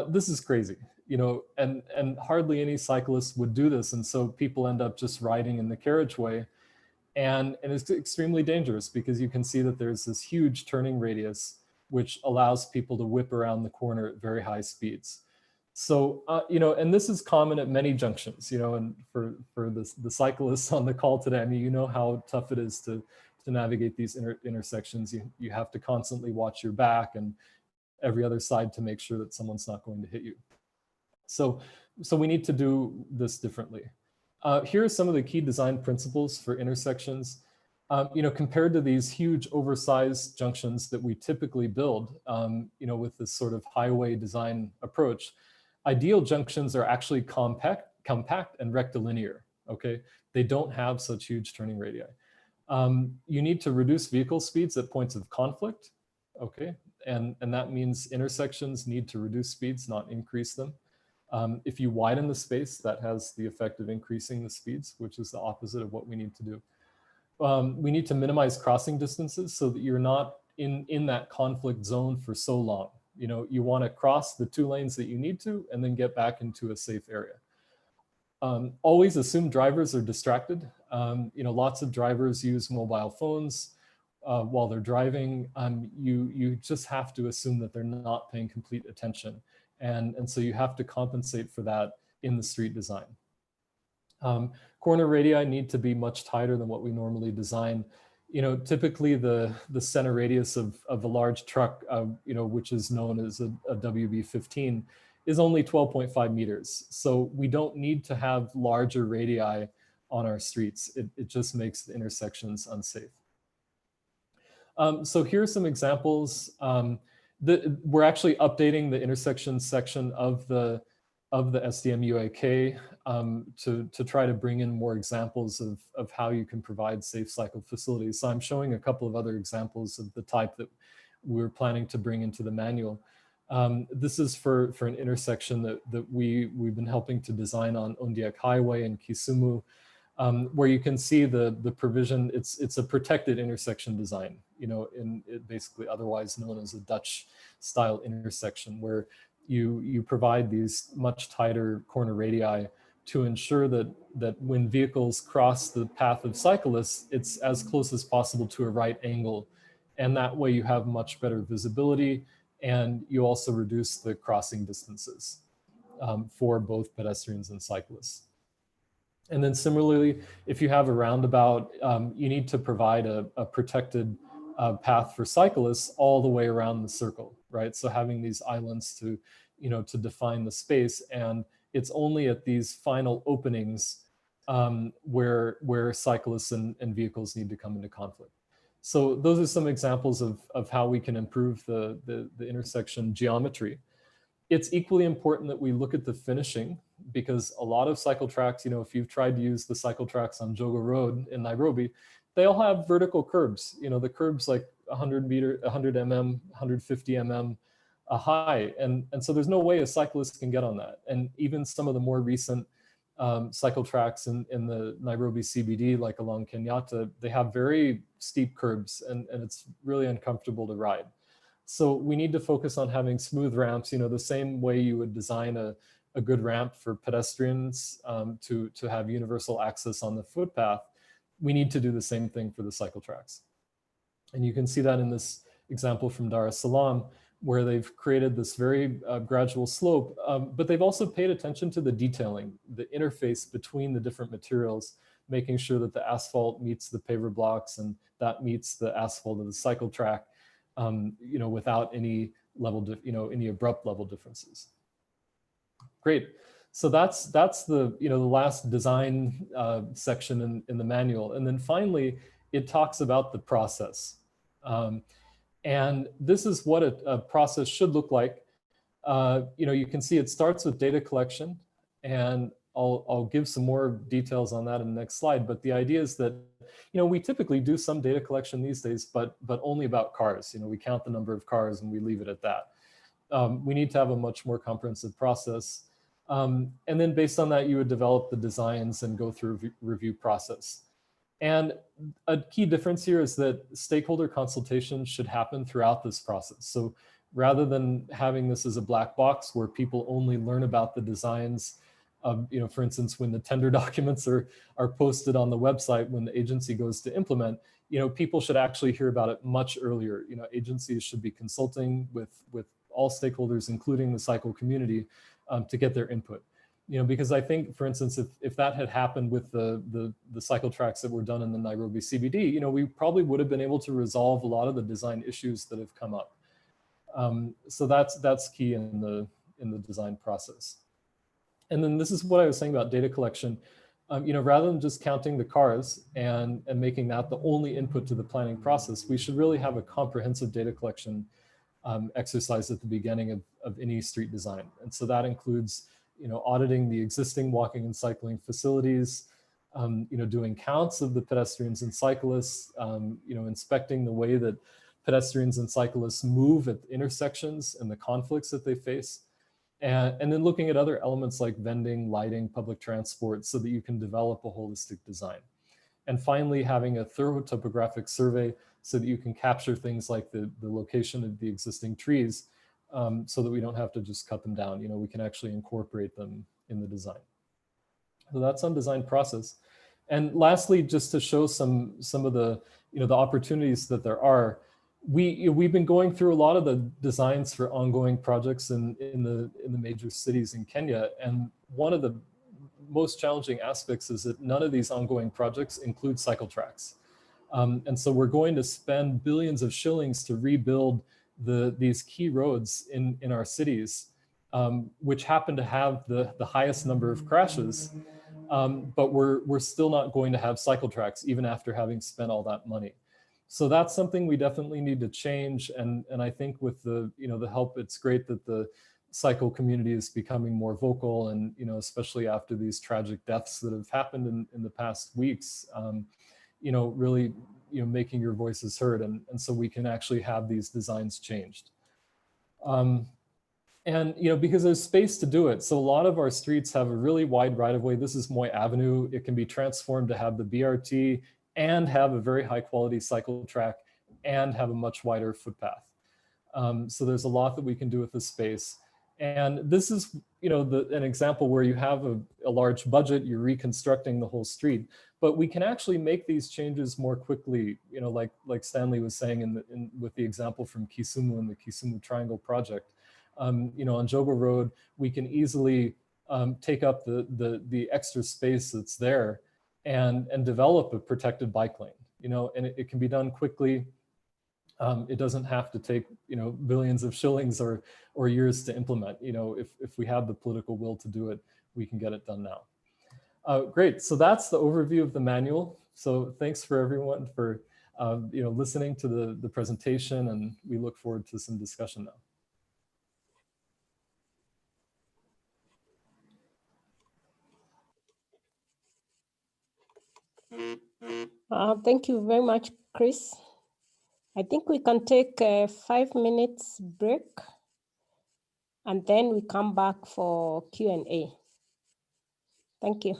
This is crazy, and hardly any cyclists would do this. And so people end up just riding in the carriageway. And it's extremely dangerous because you can see that there's this huge turning radius, which allows people to whip around the corner at very high speeds. So, and this is common at many junctions, and for the cyclists on the call today, I mean, you know how tough it is to navigate these intersections. You have to constantly watch your back and every other side to make sure that someone's not going to hit you. So we need to do this differently. Here are some of the key design principles for intersections. Compared to these huge oversized junctions that we typically build, with this sort of highway design approach, ideal junctions are actually compact and rectilinear, okay? They don't have such huge turning radii. You need to reduce vehicle speeds at points of conflict, okay? And that means intersections need to reduce speeds, not increase them. If you widen the space, that has the effect of increasing the speeds, which is the opposite of what we need to do. We need to minimize crossing distances so that you're not in that conflict zone for so long. You want to cross the 2 lanes that you need to and then get back into a safe area. Always assume drivers are distracted. Lots of drivers use mobile phones while they're driving. You just have to assume that they're not paying complete attention. And so you have to compensate for that in the street design. Corner radii need to be much tighter than what we normally design. Typically the center radius of a large truck, which is known as a WB15, is only 12.5 meters. So we don't need to have larger radii on our streets. It just makes the intersections unsafe. So here are some examples. We're actually updating the intersection section of the SDM UAK to try to bring in more examples of how you can provide safe cycle facilities. So I'm showing a couple of other examples of the type that we're planning to bring into the manual. This is for an intersection that we've been helping to design on Ondiek Highway in Kisumu. where you can see the provision. It's a protected intersection design, in it basically otherwise known as a Dutch style intersection, where you provide these much tighter corner radii to ensure that when vehicles cross the path of cyclists, it's as close as possible to a right angle. And that way you have much better visibility, and you also reduce the crossing distances for both pedestrians and cyclists. And then similarly, if you have a roundabout, you need to provide a protected path for cyclists all the way around the circle, right? So having these islands to define the space, and it's only at these final openings where cyclists and vehicles need to come into conflict. So those are some examples of how we can improve the intersection geometry. It's equally important that we look at the finishing, because a lot of cycle tracks, if you've tried to use the cycle tracks on Jogo Road in Nairobi, they all have vertical curbs. The curbs like 100 mm, 150 mm high. And so there's no way a cyclist can get on that. And even some of the more recent cycle tracks in the Nairobi CBD, like along Kenyatta, they have very steep curbs, and it's really uncomfortable to ride. So we need to focus on having smooth ramps, the same way you would design a good ramp for pedestrians to have universal access on the footpath. We need to do the same thing for the cycle tracks. And you can see that in this example from Dar es Salaam, where they've created this very gradual slope, but they've also paid attention to the detailing, the interface between the different materials, making sure that the asphalt meets the paver blocks and that meets the asphalt of the cycle track, without any any abrupt level differences. Great. So that's the the last design section in the manual, and then finally it talks about the process. And this is what a process should look like. You can see it starts with data collection, and I'll give some more details on that in the next slide. But the idea is that, we typically do some data collection these days, but only about cars. We count the number of cars and we leave it at that. We need to have a much more comprehensive process. And then based on that, you would develop the designs and go through a review process. And a key difference here is that stakeholder consultation should happen throughout this process. So rather than having this as a black box where people only learn about the designs, for instance, when the tender documents are posted on the website, when the agency goes to implement, people should actually hear about it much earlier. Agencies should be consulting with all stakeholders, including the cycle community, to get their input. Because I think, for instance, if that had happened with the cycle tracks that were done in the Nairobi CBD, we probably would have been able to resolve a lot of the design issues that have come up. So that's key in the design process. And then this is what I was saying about data collection. Rather than just counting the cars and making that the only input to the planning process, we should really have a comprehensive data collection exercise at the beginning of any street design. And so that includes auditing the existing walking and cycling facilities, doing counts of the pedestrians and cyclists, inspecting the way that pedestrians and cyclists move at intersections and the conflicts that they face, and then looking at other elements like vending, lighting, public transport, so that you can develop a holistic design. And finally, having a thorough topographic survey so that you can capture things like the location of the existing trees, so that we don't have to just cut them down. We can actually incorporate them in the design. So that's on design process. And lastly, just to show some of the the opportunities that there are, we've been going through a lot of the designs for ongoing projects in the major cities in Kenya, and one of the most challenging aspects is that none of these ongoing projects include cycle tracks. And so we're going to spend billions of shillings to rebuild these key roads in our cities, which happen to have the highest number of crashes, but we're still not going to have cycle tracks even after having spent all that money. So that's something we definitely need to change. And I think with the help, it's great that the cycle community is becoming more vocal, and especially after these tragic deaths that have happened in the past weeks, really making your voices heard, and so we can actually have these designs changed. And because there's space to do it. So a lot of our streets have a really wide right of way. This is Moy Avenue. It can be transformed to have the BRT and have a very high quality cycle track and have a much wider footpath. So there's a lot that we can do with the space. And this is an example where you have a large budget, you're reconstructing the whole street, but we can actually make these changes more quickly, like Stanley was saying with the example from Kisumu and the Kisumu Triangle project. On Jogo Road, we can easily take up the extra space that's there and develop a protected bike lane, and it can be done quickly. It doesn't have to take billions of shillings or years to implement. If we have the political will to do it, we can get it done now. Great, so that's the overview of the manual. So thanks for everyone for listening to the presentation, and we look forward to some discussion now. Thank you very much, Chris. I think we can take a 5 minutes break and then we come back for Q&A. Thank you.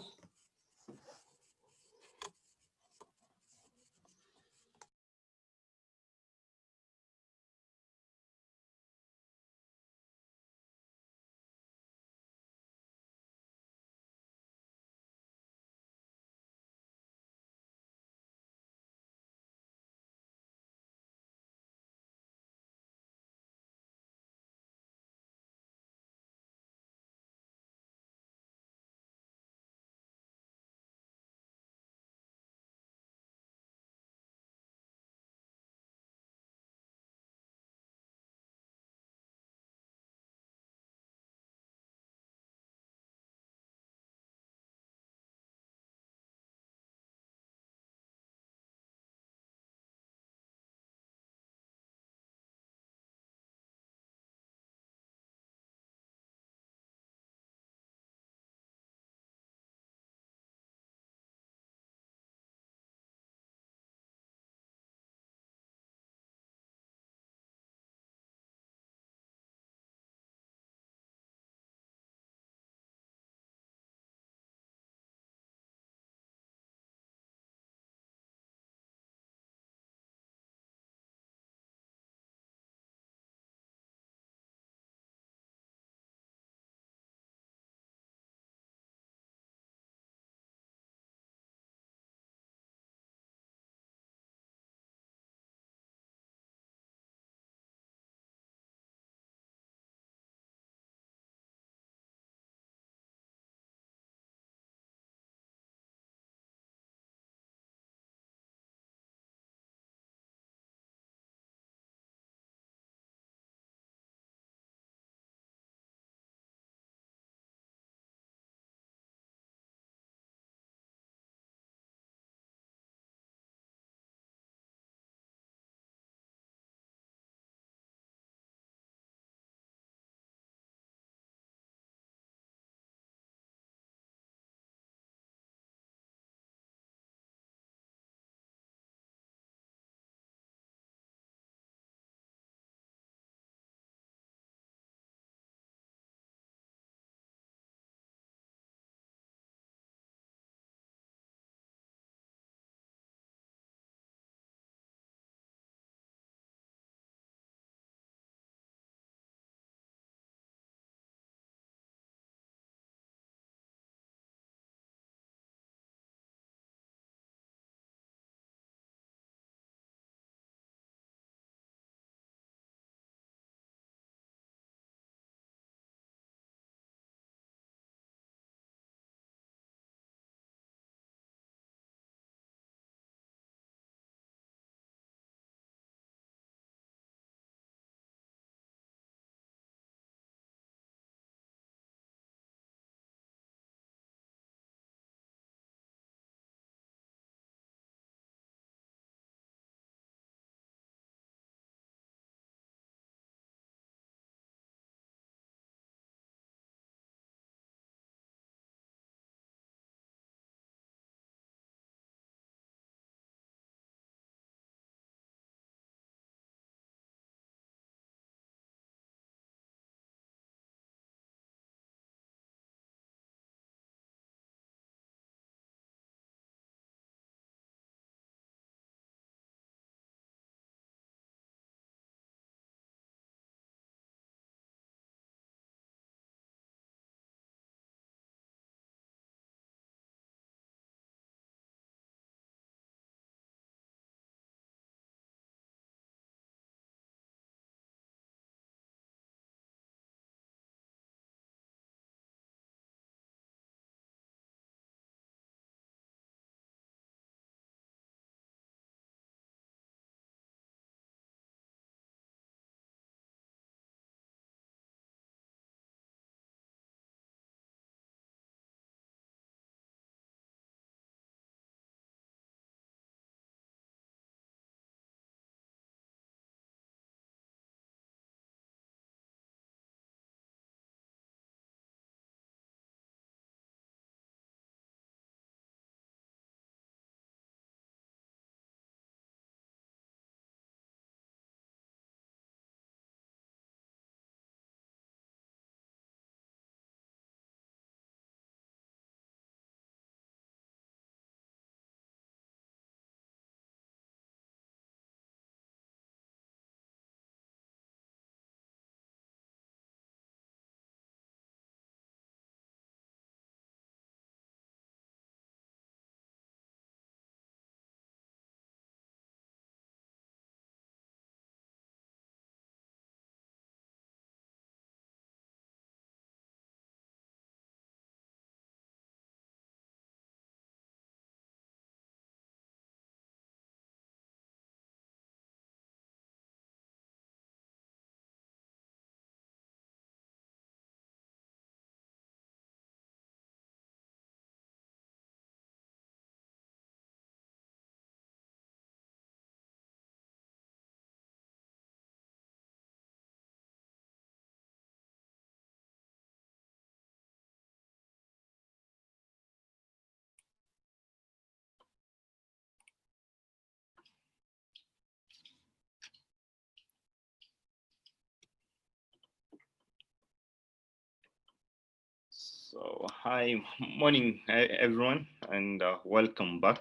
So, hi, morning, everyone, and welcome back.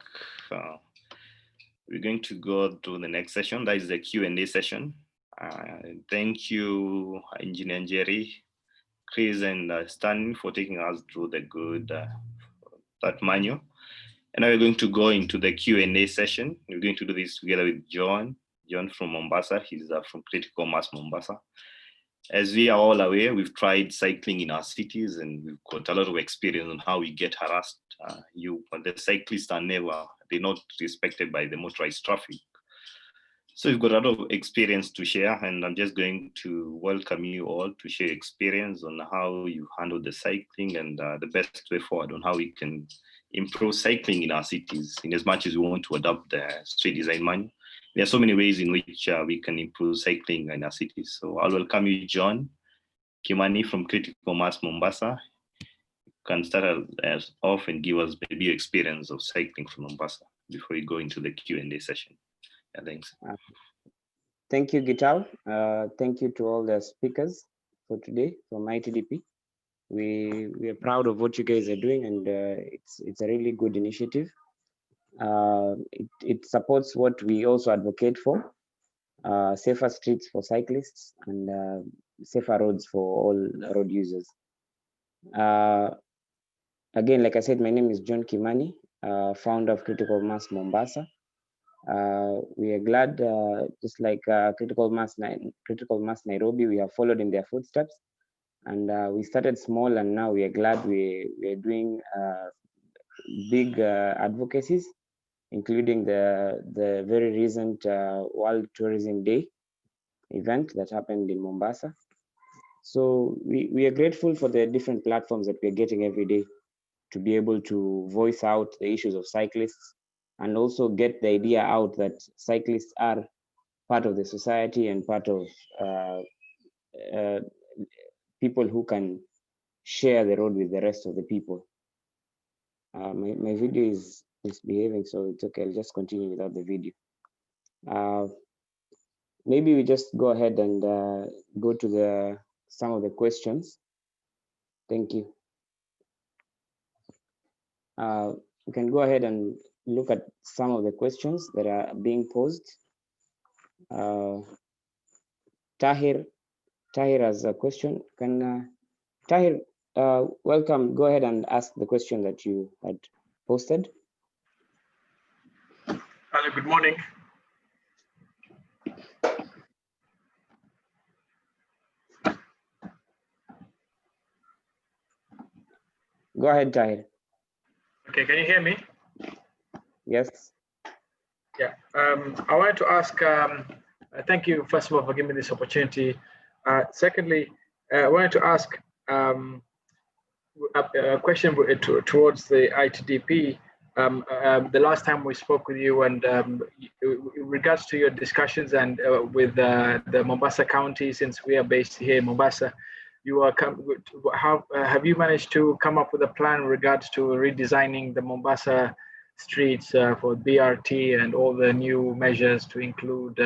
We're going to go to the next session. That is the Q&A session. Thank you, Engineer Jerry, Chris, and Stan for taking us through the good that manual. And now we're going to go into the Q&A session. We're going to do this together with John from Mombasa. He's from Critical Mass Mombasa. As we are all aware, we've tried cycling in our cities and we've got a lot of experience on how we get harassed. The cyclists they're not respected by the motorized traffic. So we've got a lot of experience to share, and I'm just going to welcome you all to share experience on how you handle the cycling and the best way forward on how we can improve cycling in our cities in as much as we want to adopt the street design manual. There are so many ways in which we can improve cycling in our cities. So I'll welcome you, John Kimani from Critical Mass Mombasa. You can start us off and give us maybe your experience of cycling from Mombasa before we go into the Q&A session. Yeah, thanks. Thank you, Gital. Thank you to all the speakers for today from ITDP. We are proud of what you guys are doing, and it's a really good initiative. It supports what we also advocate for, safer streets for cyclists and safer roads for all road users. Again, like I said, my name is John Kimani, founder of Critical Mass Mombasa. We are glad, just like Critical Mass Nairobi, we have followed in their footsteps, and we started small, and now we are glad we are doing big advocacies, including the very recent World Tourism Day event that happened in Mombasa. So we are grateful for the different platforms that we're getting every day to be able to voice out the issues of cyclists and also get the idea out that cyclists are part of the society and part of people who can share the road with the rest of the people. My video is misbehaving, so it's okay. I'll just continue without the video. Maybe we just go ahead and go to some of the questions. Thank you. We can go ahead and look at some of the questions that are being posed. Tahir has a question. Can Tahir, welcome. Go ahead and ask the question that you had posted. Hello, good morning. Go ahead, Tahir. Okay, can you hear me? Yes. Yeah, I wanted to ask, thank you, first of all, for giving me this opportunity. Secondly, I wanted to ask a question towards the ITDP. The last time we spoke with you, and in regards to your discussions and with the Mombasa County, since we are based here in Mombasa, have you managed to come up with a plan in regards to redesigning the Mombasa streets for BRT and all the new measures to include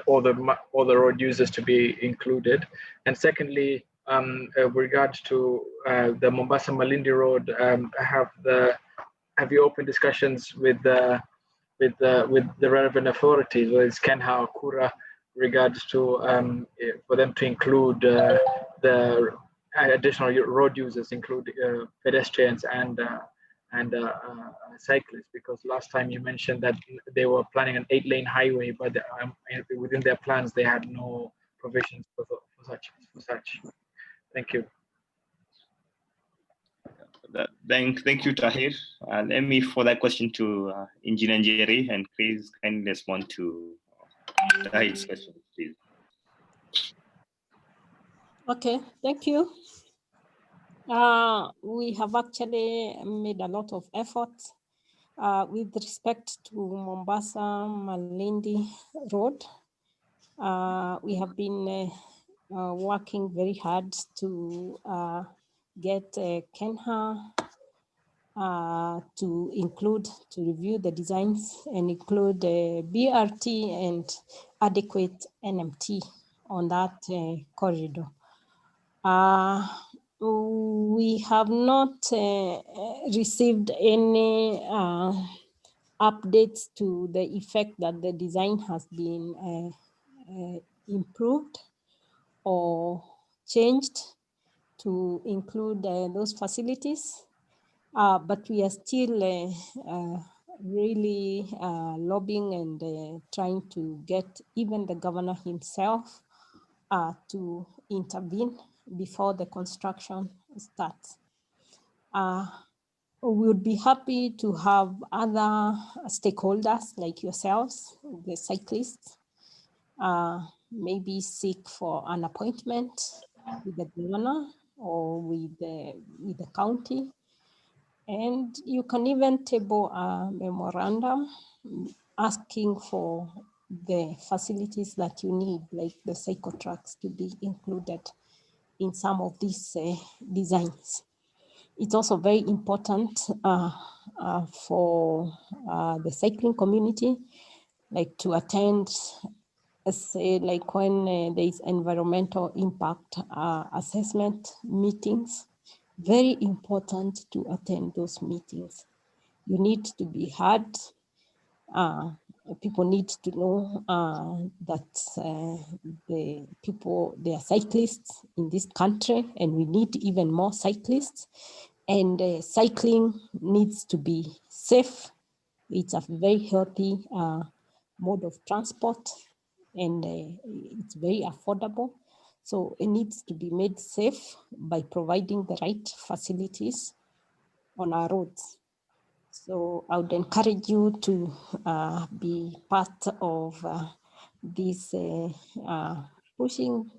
all the road users to be included? And secondly, with regards to the Mombasa Malindi Road, have you opened discussions with the relevant authorities, whether it's Kenha or Kura, regards to for them to include the additional road users, including pedestrians and cyclists? Because last time you mentioned that they were planning an 8-lane highway, but within their plans they had no provisions for such. Thank you. Thank you, Tahir. Let me for that question to Engineer Jerry, and please kindly respond to Tahir's question, please. Okay, thank you. We have actually made a lot of effort with respect to Mombasa Malindi Road. We have been working very hard to get Kenha to review the designs and include BRT and adequate NMT on that corridor. we have not received any updates to the effect that the design has been improved or changed to include those facilities. But we are still really lobbying and trying to get even the governor himself to intervene before the construction starts. We would be happy to have other stakeholders like yourselves, the cyclists, maybe seek for an appointment with the governor or with the county. And you can even table a memorandum asking for the facilities that you need, like the cycle tracks, to be included in some of these designs. It's also very important for the cycling community, like to attend, say, like when there is environmental impact assessment meetings. Very important to attend those meetings. You need to be heard. People need to know that they are cyclists in this country, and we need even more cyclists. And cycling needs to be safe. It's a very healthy mode of transport, and it's very affordable. So it needs to be made safe by providing the right facilities on our roads. So I would encourage you to be part of this pushing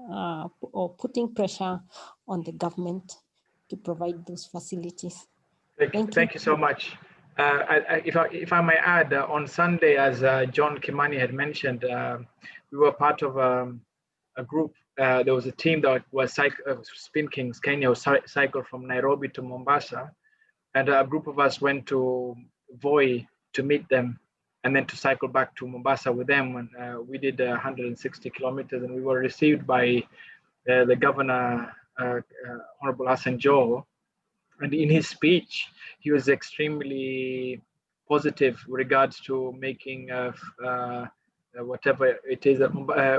or putting pressure on the government to provide those facilities. Thank you so much. If I may add, on Sunday, as John Kimani had mentioned, we were part of a group. There was a team that was Spin Kings Kenya, cycled from Nairobi to Mombasa, and a group of us went to Voi to meet them, and then to cycle back to Mombasa with them. And we did 160 kilometers, and we were received by the governor, Honorable Hassan Joho. And in his speech, he was extremely positive with regards to making whatever it is,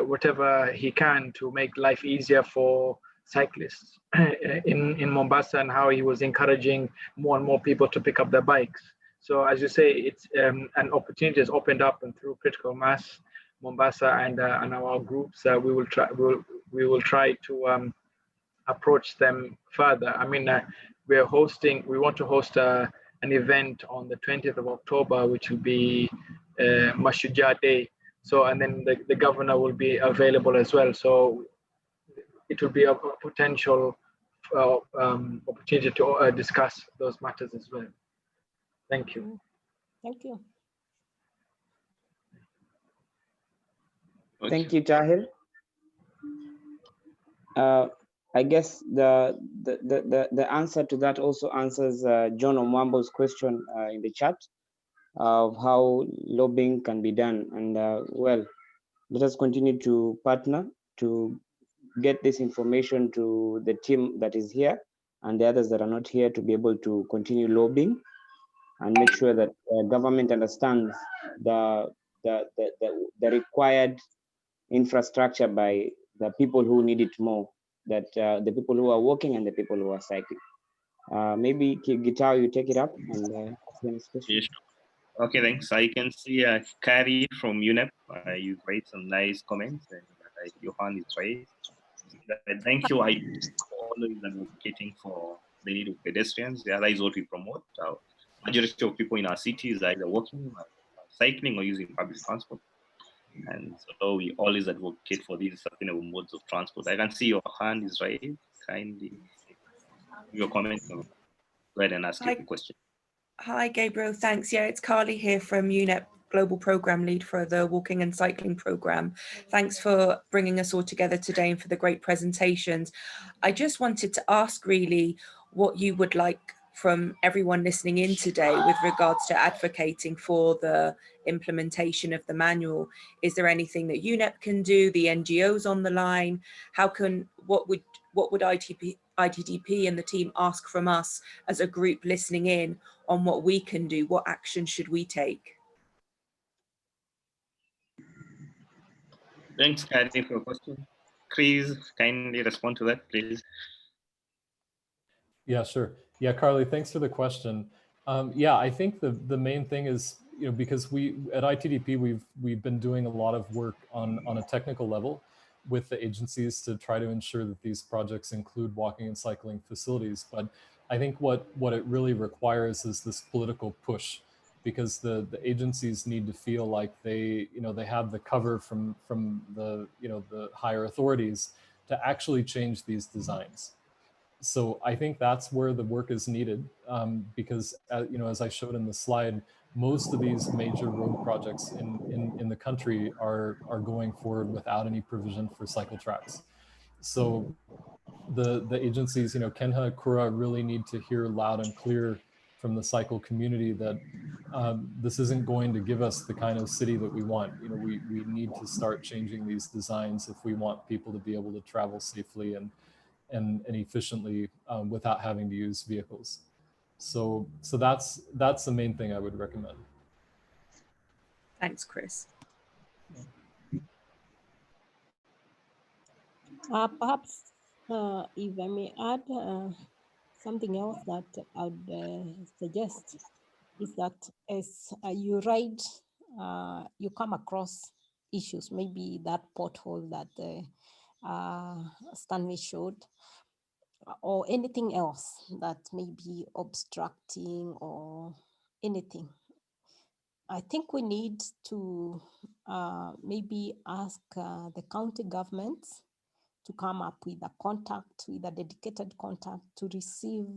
whatever he can to make life easier for cyclists in Mombasa, and how he was encouraging more and more people to pick up their bikes. So as you say, it's an opportunity has opened up, and through Critical Mass Mombasa and our groups, we will try to approach them further. I mean, we want to host an event on the 20th of October, which will be Mashujaa Day. So, and then the governor will be available as well. So it will be a potential opportunity to discuss those matters as well. Thank you. Thank you. Thank you, Tahir. I guess the answer to that also answers John Omwambo's question in the chat of how lobbying can be done. And well, let us continue to partner to get this information to the team that is here and the others that are not here, to be able to continue lobbying and make sure that government understands the required infrastructure by the people who need it more, that the people who are walking and the people who are cycling. Maybe Gitao, you take it up and ask the next question. Yes. Okay, thanks. I can see Carrie from UNEP. You've made some nice comments, and your hand is raised. Thank you. I always advocating for the need of pedestrians. That is what we promote. Majority of people in our cities are either walking, cycling, or using public transport. And so we always advocate for these sustainable modes of transport. I can see your hand is raised. Kindly your comment. Go ahead and ask your question. Hi, Gabriel. Thanks. Yeah, it's Carly here from UNEP, Global Program Lead for the Walking and Cycling Program. Thanks for bringing us all together today and for the great presentations. I just wanted to ask really what you would like from everyone listening in today with regards to advocating for the implementation of the manual. Is there anything that UNEP can do, the NGOs on the line? What would ITDP and the team ask from us as a group listening in on what we can do? What action should we take? Thanks, Carrie, for your question. Chris, kindly respond to that, please. Yeah, sure. Yeah, Carly, thanks for the question. Yeah, I think the main thing is, because we at ITDP we've been doing a lot of work on a technical level with the agencies to try to ensure that these projects include walking and cycling facilities. But I think what it really requires is this political push, because the agencies need to feel like they have the cover from the the higher authorities to actually change these designs. So I think that's where the work is needed, because as I showed in the slide, most of these major road projects in the country are going forward without any provision for cycle tracks. So the agencies, Kenha, Kura, really need to hear loud and clear from the cycle community that this isn't going to give us the kind of city that we want. We need to start changing these designs if we want people to be able to travel safely and efficiently without having to use vehicles. So that's the main thing I would recommend. Thanks, Chris. Perhaps if I may add something else that I would suggest is that as you ride, you come across issues, maybe that pothole that Stanley showed, or anything else that may be obstructing or anything. I think we need to maybe ask the county governments to come up with a dedicated contact to receive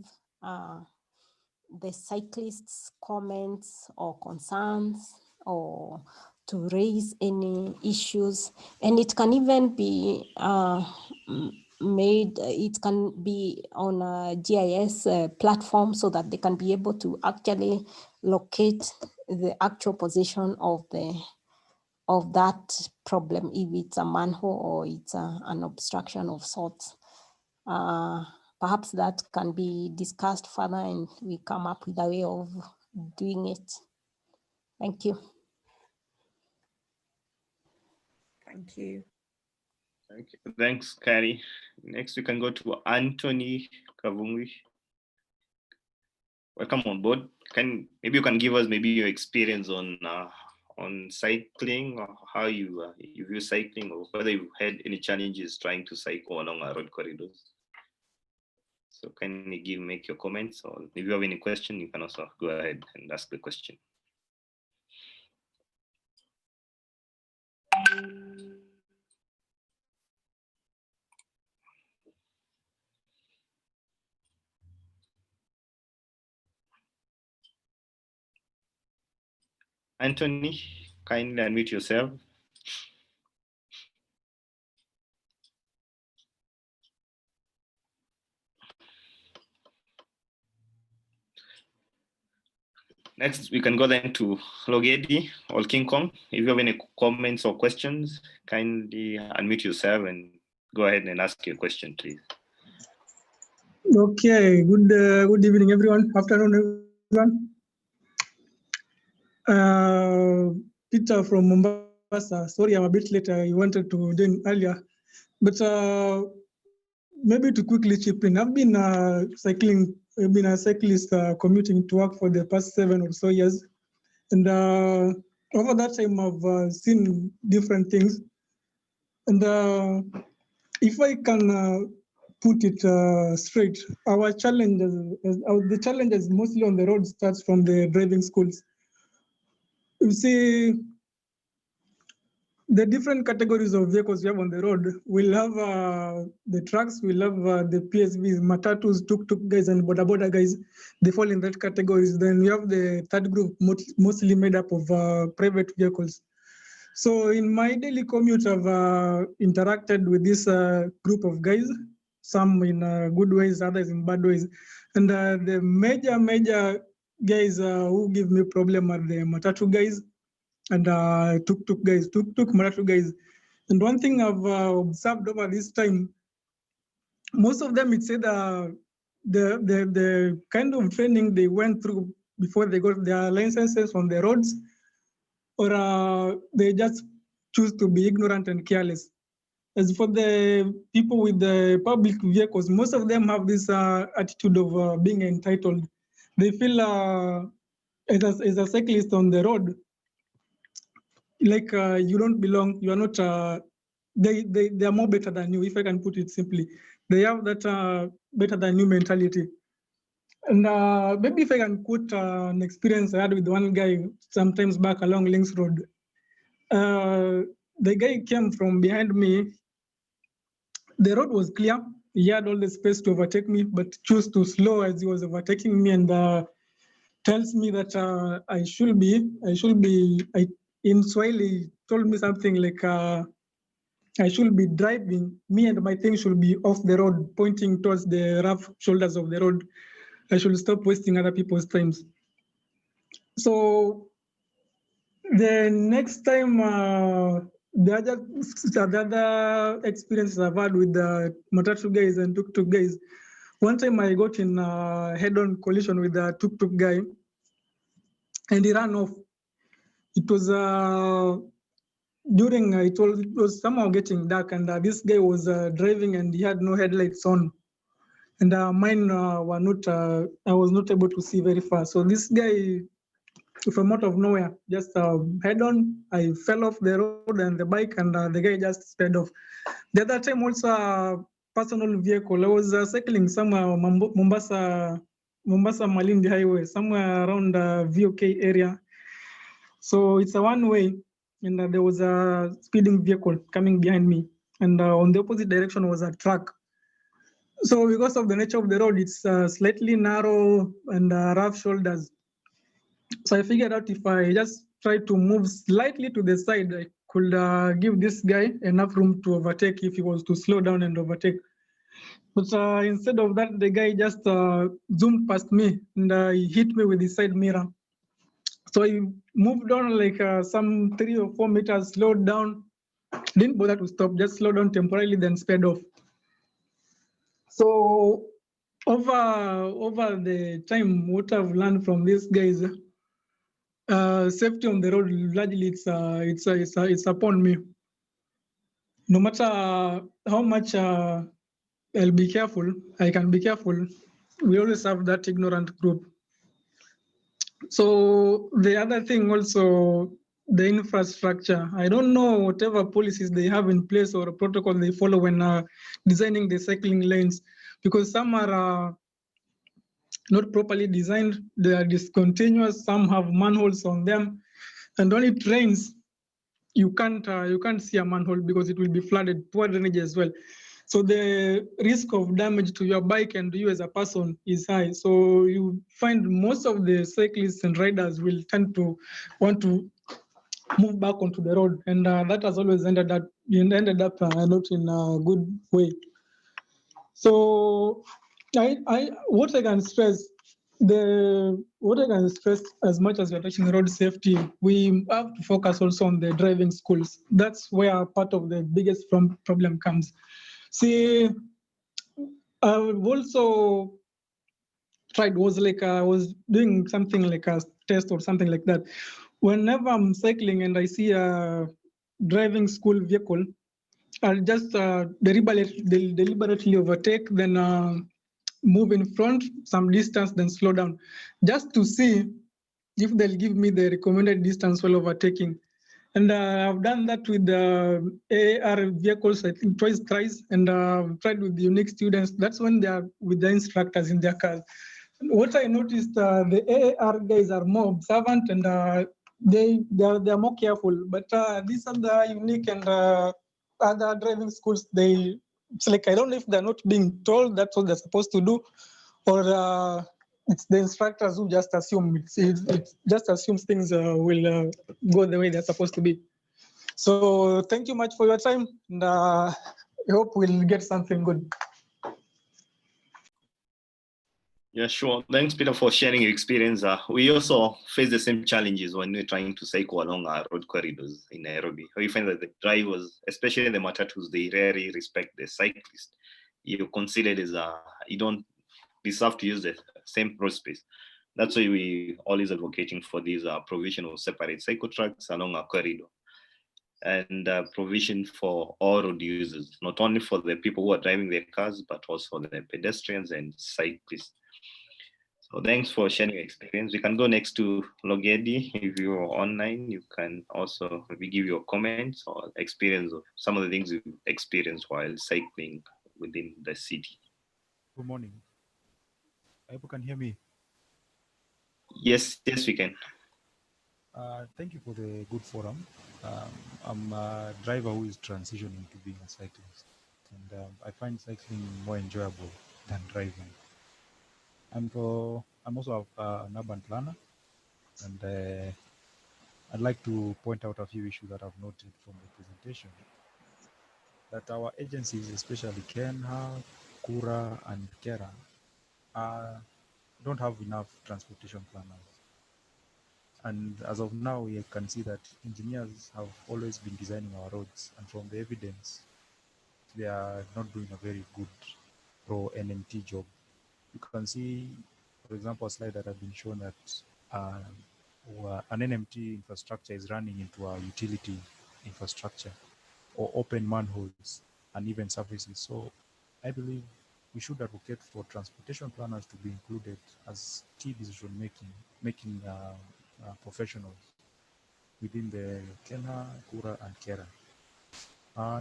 the cyclists' comments or concerns, or to raise any issues. And it can even be it can be on a GIS platform, so that they can be able to actually locate the actual position of that problem, if it's a manhole or it's an obstruction of sorts. Perhaps that can be discussed further and we come up with a way of doing it. Thank you. Thank you. Thank you. Thanks, Carrie. Next, we can go to Anthony Kavungwi. Welcome on board. Maybe you can give us your experience on cycling, or how you view cycling, or whether you've had any challenges trying to cycle along our road corridors. So can you make your comments, or if you have any question, you can also go ahead and ask the question. Anthony, kindly unmute yourself. Next, we can go then to Logedi or King Kong. If you have any comments or questions, kindly unmute yourself and go ahead and ask your question, please. Okay, good evening, everyone. Afternoon, everyone. Peter from Mombasa. Sorry, I'm a bit late. I wanted to join earlier, but maybe to quickly chip in. I've been cycling. I've been a cyclist commuting to work for the past 7 or so years, and over that time, I've seen different things. And if I can put it straight, our challenges, the challenges mostly on the road starts from the driving schools. You see, the different categories of vehicles we have on the road. We'll have the trucks, we'll have the PSVs, matatus, tuk-tuk guys, and boda-boda guys. They fall in that categories. Then we have the third group, mostly made up of private vehicles. So in my daily commute, I've interacted with this group of guys, some in good ways, others in bad ways. And the major guys who give me problem are the matatu guys and tuk-tuk guys, tuk-tuk, matatu guys. And one thing I've observed over this time, most of them, it said the kind of training they went through before they got their licenses on the roads, or they just choose to be ignorant and careless. As for the people with the public vehicles, most of them have this attitude of being entitled. They feel as a cyclist on the road, like you don't belong, you are not, they are more better than you, if I can put it simply. They have that better than you mentality. And maybe if I can quote an experience I had with one guy sometimes back along Links Road. The guy came from behind me. The road was clear. He had all the space to overtake me, but chose to slow as he was overtaking me, and tells me that in Swahili, told me something like I should be driving, me and my thing should be off the road, pointing towards the rough shoulders of the road. I should stop wasting other people's times. So the next time, the other experiences I've had with the matatu guys and tuk-tuk guys, one time I got in a head-on collision with a tuk-tuk guy, and he ran off. It was it was somehow getting dark, and this guy was driving and he had no headlights on, and mine were not. I was not able to see very far. So this guy, from out of nowhere, just head on. I fell off the road and the bike, and the guy just sped off. The other time also a personal vehicle. I was cycling somewhere Mombasa Malindi Highway, somewhere around the VOK area. So it's a one-way, and there was a speeding vehicle coming behind me, and on the opposite direction was a truck. So because of the nature of the road, it's slightly narrow and rough shoulders. So I figured out if I just try to move slightly to the side, I could give this guy enough room to overtake if he was to slow down and overtake. But instead of that, the guy just zoomed past me, and he hit me with his side mirror. So he moved on like some 3 or 4 meters, slowed down, didn't bother to stop, just slowed down temporarily, then sped off. So over the time, what I've learned from these guys, safety on the road, largely it's upon me. No matter how much I'll be careful, I can be careful, we always have that ignorant group. So the other thing also, the infrastructure. I don't know whatever policies they have in place or protocol they follow when designing the cycling lanes, because some are not properly designed, they are discontinuous, some have manholes on them, and when it rains, you can't see a manhole because it will be flooded, poor drainage as well. So the risk of damage to your bike and you as a person is high. So you find most of the cyclists and riders will tend to want to move back onto the road, and that has always ended up not in a good way. So what I can stress as much as we're touching road safety, we have to focus also on the driving schools. That's where part of the biggest problem comes. See, I've also tried, I was doing something like a test or something like that. Whenever I'm cycling and I see a driving school vehicle, I'll just deliberately overtake, then move in front some distance, then slow down, just to see if they'll give me the recommended distance while overtaking. And I've done that with the AAR vehicles, I think twice, thrice, and I've tried with the unique students. That's when they are with the instructors in their cars. What I noticed, the AAR guys are more observant, and they're more careful. But these are the unique and other driving schools, it's like, I don't know if they're not being told that's what they're supposed to do, or it's the instructors who just assume it just assumes things will go the way they're supposed to be. So thank you much for your time, and I hope we'll get something good. Yeah, sure. Thanks, Peter, for sharing your experience. We also face the same challenges when we're trying to cycle along our road corridors in Nairobi. We find that the drivers, especially the matatus, they rarely respect the cyclist. you're considered as you don't deserve to use the same road space. That's why we always advocating for these provision of separate cycle tracks along a corridor, and provision for all road users, not only for the people who are driving their cars, but also for the pedestrians and cyclists. So thanks for sharing your experience. We can go next to Logedi. If you're online, you can also maybe give your comments or experience of some of the things you've experienced while cycling within the city. Good morning. I hope you can hear me. Yes, yes, we can. Thank you for the good forum. I'm a driver who is transitioning to being a cyclist, and I find cycling more enjoyable than driving. I'm also an urban planner, and I'd like to point out a few issues that I've noted from the presentation. That our agencies, especially Kenha, Kura, and Kera, don't have enough transportation planners. And as of now, we can see that engineers have always been designing our roads, and from the evidence, they are not doing a very good pro NMT job. You can see, for example, a slide that have been shown that an NMT infrastructure is running into our utility infrastructure or open manholes and even surfaces. So I believe we should advocate for transportation planners to be included as key decision making professionals within the Kenya, Kura, and Kera.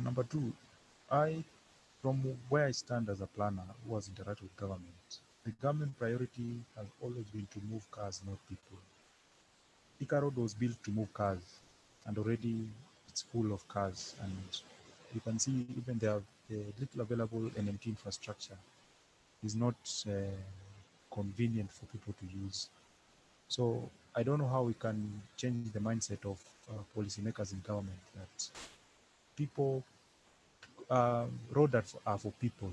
Number two, from where I stand as a planner who has interacted with government, the government priority has always been to move cars, not people. Thika Road was built to move cars, and already it's full of cars, and you can see even the little available NMT infrastructure is not convenient for people to use. So I don't know how we can change the mindset of policymakers in government that people, roads are for people,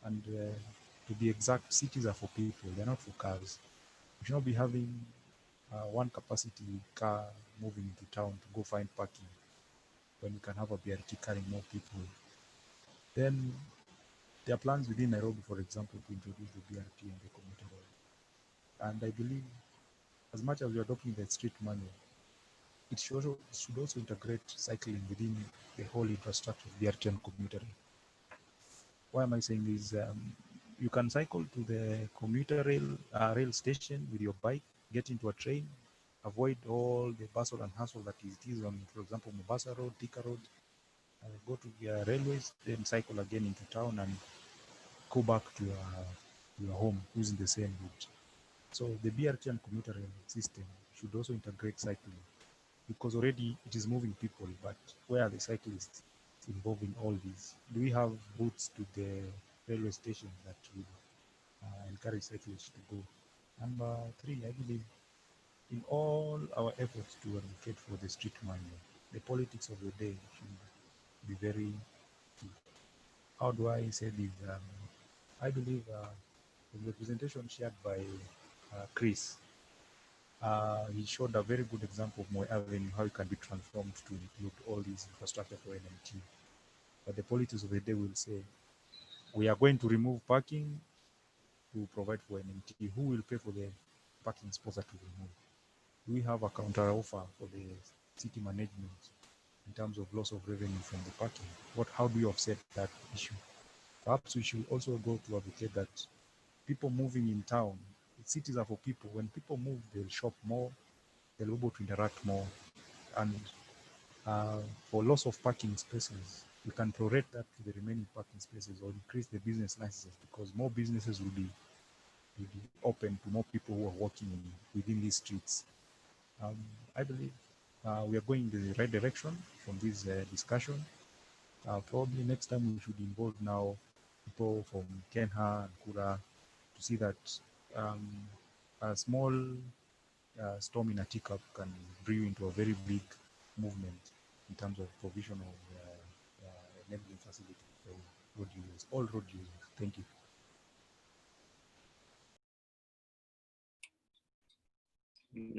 and to be exact, cities are for people, they're not for cars. We should not be having one capacity car moving into town to go find parking when you can have a BRT carrying more people. Then there are plans within Nairobi, for example, to introduce the BRT and the commuter rail. And I believe as much as we are adopting the street manual, it should also integrate cycling within the whole infrastructure of BRT and commuter rail. Why am I saying this? You can cycle to the commuter rail station with your bike, get into a train, avoid all the bustle and hustle that it is on, for example, Mombasa Road, Thika Road, go to the railways, then cycle again into town and go back to your home using the same route. So the BRT and commuter rail system should also integrate cycling, because already it is moving people, but where are the cyclists involved in all these? Do we have routes to the railway station that will encourage cyclists to go? Number three, I believe in all our efforts to advocate for the street manual, the politics of the day should be very key. How do I say this? I believe in the presentation shared by Chris, he showed a very good example of Moi Avenue, how it can be transformed to include all these infrastructure for NMT. But the politics of the day will say, we are going to remove parking to provide for NMT. Who will pay for the parking spots that we remove? We have a counter offer for the city management in terms of loss of revenue from the parking. How do you offset that issue? Perhaps we should also go to advocate that people moving in town, cities are for people. When people move, they'll shop more, they'll be able to interact more. And for loss of parking spaces, we can prorate that to the remaining parking spaces or increase the business licenses, because more businesses will be open to more people who are working within these streets. I believe we are going in the right direction from this discussion. Probably next time we should involve now people from Kenha and Kura to see that a small storm in a teacup can brew into a very big movement in terms of provision of enabling facilities for road users, all road users. Thank you.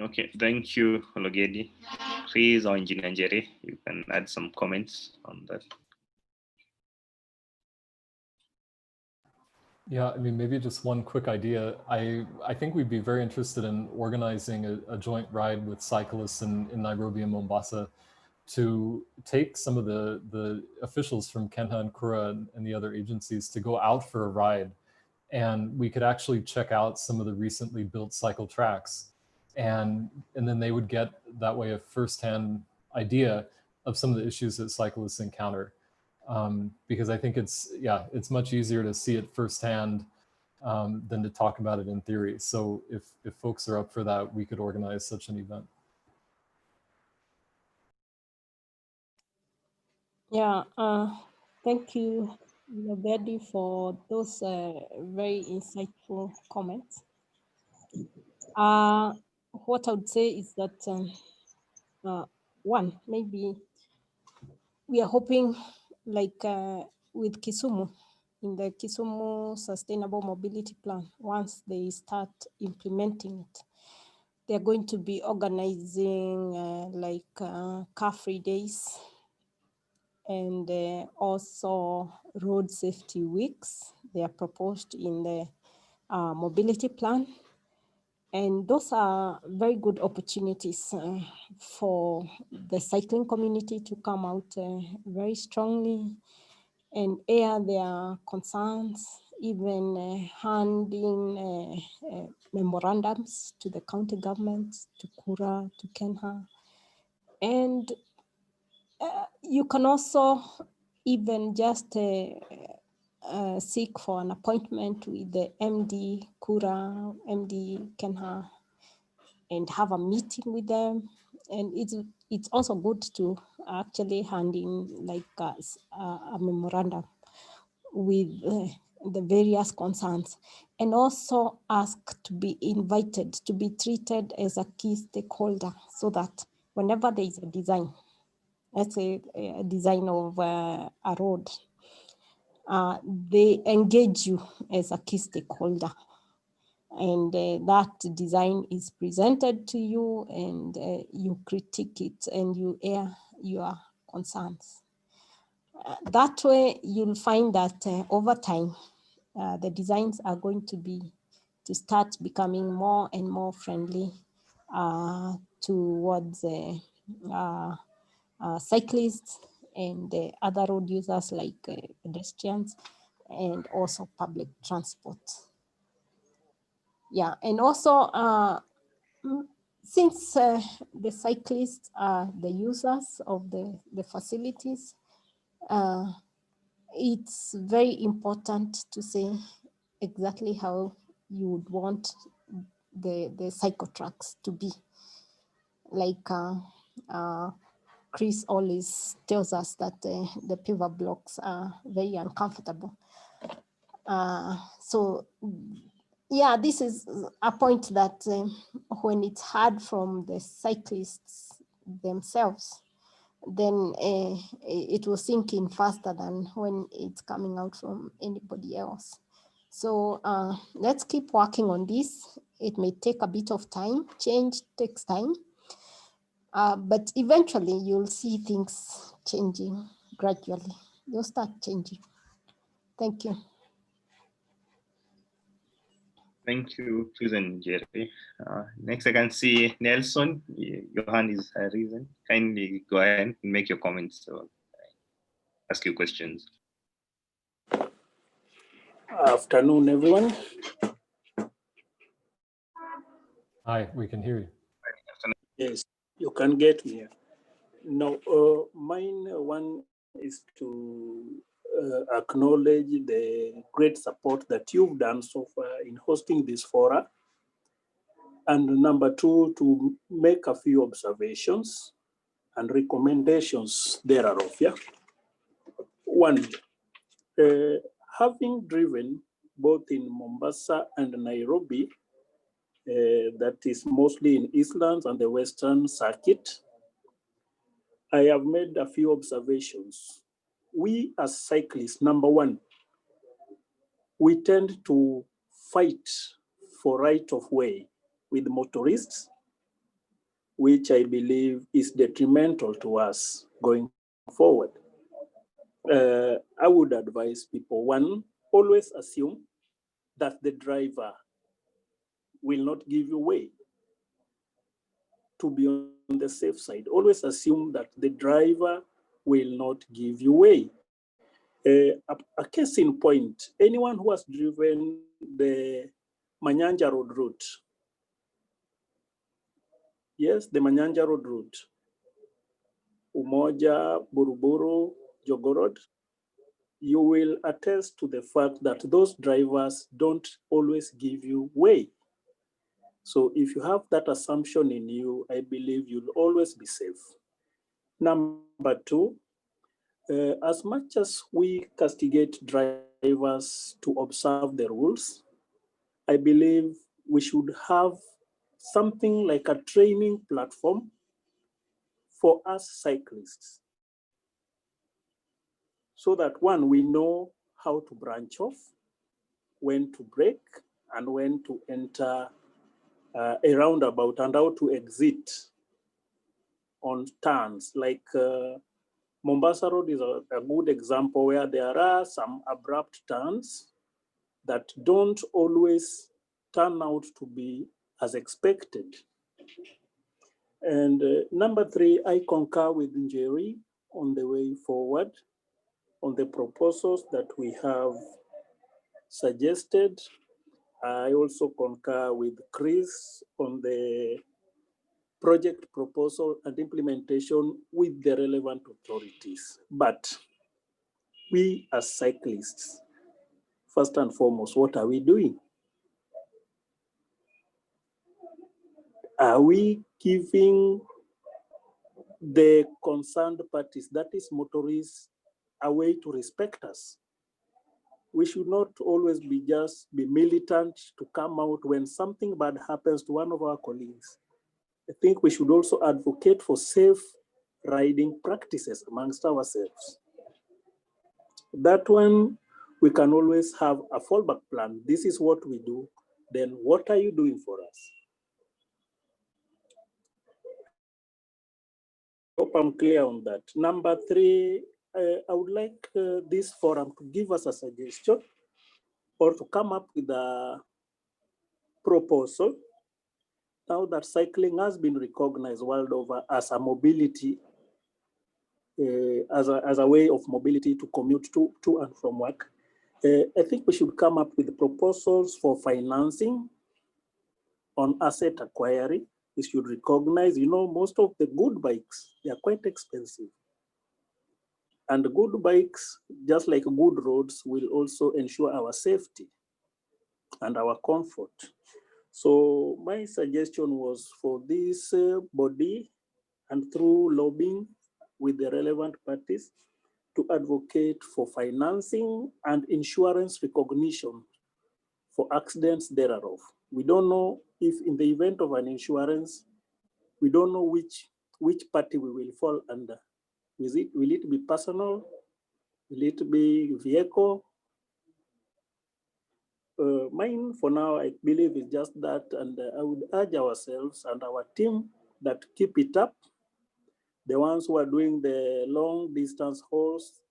Okay, thank you, Ologedi. Please, or Engineer Jerry, you can add some comments on that. Yeah, I mean, maybe just one quick idea. I think we'd be very interested in organizing a joint ride with cyclists in Nairobi and Mombasa to take some of the officials from Kenha and Kura and the other agencies to go out for a ride. And we could actually check out some of the recently built cycle tracks. And then they would get that way a firsthand idea of some of the issues that cyclists encounter. Because I think it's much easier to see it firsthand than to talk about it in theory. So if folks are up for that, we could organize such an event. Yeah, thank you, Nobedi, for those very insightful comments. What I would say is that one, maybe we are hoping, like with Kisumu, in the Kisumu Sustainable Mobility Plan, once they start implementing it, they're going to be organizing car-free days and also road safety weeks. They are proposed in the mobility plan. And those are very good opportunities for the cycling community to come out very strongly and air their concerns, even handing memorandums to the county governments, to Kura, to Kenha. And you can also even just seek for an appointment with the MD Kura, MD Kenha, and have a meeting with them. And it's also good to actually hand in like a memorandum with the various concerns, and also ask to be invited, to be treated as a key stakeholder, so that whenever there is a design, let's say a design of a road, they engage you as a key stakeholder. And that design is presented to you, and you critique it and you air your concerns. That way, you'll find that over time, the designs are going to start becoming more and more friendly towards cyclists and other road users like pedestrians and also public transport. Yeah, and also since the cyclists are the users of the facilities, it's very important to say exactly how you would want the cycle tracks to be. Like Chris always tells us that the Paver blocks are very uncomfortable. So yeah, this is a point that when it's heard from the cyclists themselves, then it will sink in faster than when it's coming out from anybody else. So let's keep working on this. It may take a bit of time. Change takes time. But eventually you'll see things changing gradually. They'll start changing. Thank you. Thank you, Susan, Jerry. Next, I can see Nelson. Your hand is risen. Kindly go ahead and make your comments or ask your questions. Afternoon, everyone. Hi, we can hear you. Yes, you can get me. Now, mine one is to acknowledge the great support that you've done so far in hosting this forum. And number two, to make a few observations and recommendations thereof. Yeah. One, having driven both in Mombasa and Nairobi, that is mostly in Eastlands and the Western Circuit, I have made a few observations. We as cyclists, number one, we tend to fight for right of way with motorists, which I believe is detrimental to us going forward. I would advise people, one, always assume that the driver will not give you way. To be on the safe side, always assume that the driver will not give you way. A case in point, anyone who has driven the Manyanja Road route, yes, the Manyanja Road route, Umoja, Buruburu, Jogorod, you will attest to the fact that those drivers don't always give you way. So if you have that assumption in you, I believe you'll always be safe. Number two, as much as we castigate drivers to observe the rules, I believe we should have something like a training platform for us cyclists, so that one, we know how to branch off, when to brake, and when to enter a roundabout, and how to exit on turns. Like Mombasa Road is a good example where there are some abrupt turns that don't always turn out to be as expected. And number three, I concur with Njeri on the way forward, on the proposals that we have suggested. I also concur with Chris on the project proposal and implementation with the relevant authorities. But we as cyclists, first and foremost, what are we doing? Are we giving the concerned parties, that is motorists, a way to respect us? We should not always be militant to come out when something bad happens to one of our colleagues. I think we should also advocate for safe riding practices amongst ourselves. That one, we can always have a fallback plan. This is what we do. Then what are you doing for us? Hope I'm clear on that. Number three, I would like this forum to give us a suggestion or to come up with a proposal. Now that cycling has been recognized world over as a mobility, as a way of mobility to commute to and from work, I think we should come up with proposals for financing on asset acquiring. We should recognize, most of the good bikes, they are quite expensive. And good bikes, just like good roads, will also ensure our safety and our comfort. So my suggestion was for this body, and through lobbying with the relevant parties, to advocate for financing and insurance recognition for accidents thereof. We don't know if in the event of an insurance, we don't know which party we will fall under. Will it be personal? Will it be vehicle? Mine for now, I believe is just that, and I would urge ourselves and our team that keep it up. The ones who are doing the long distance hauls,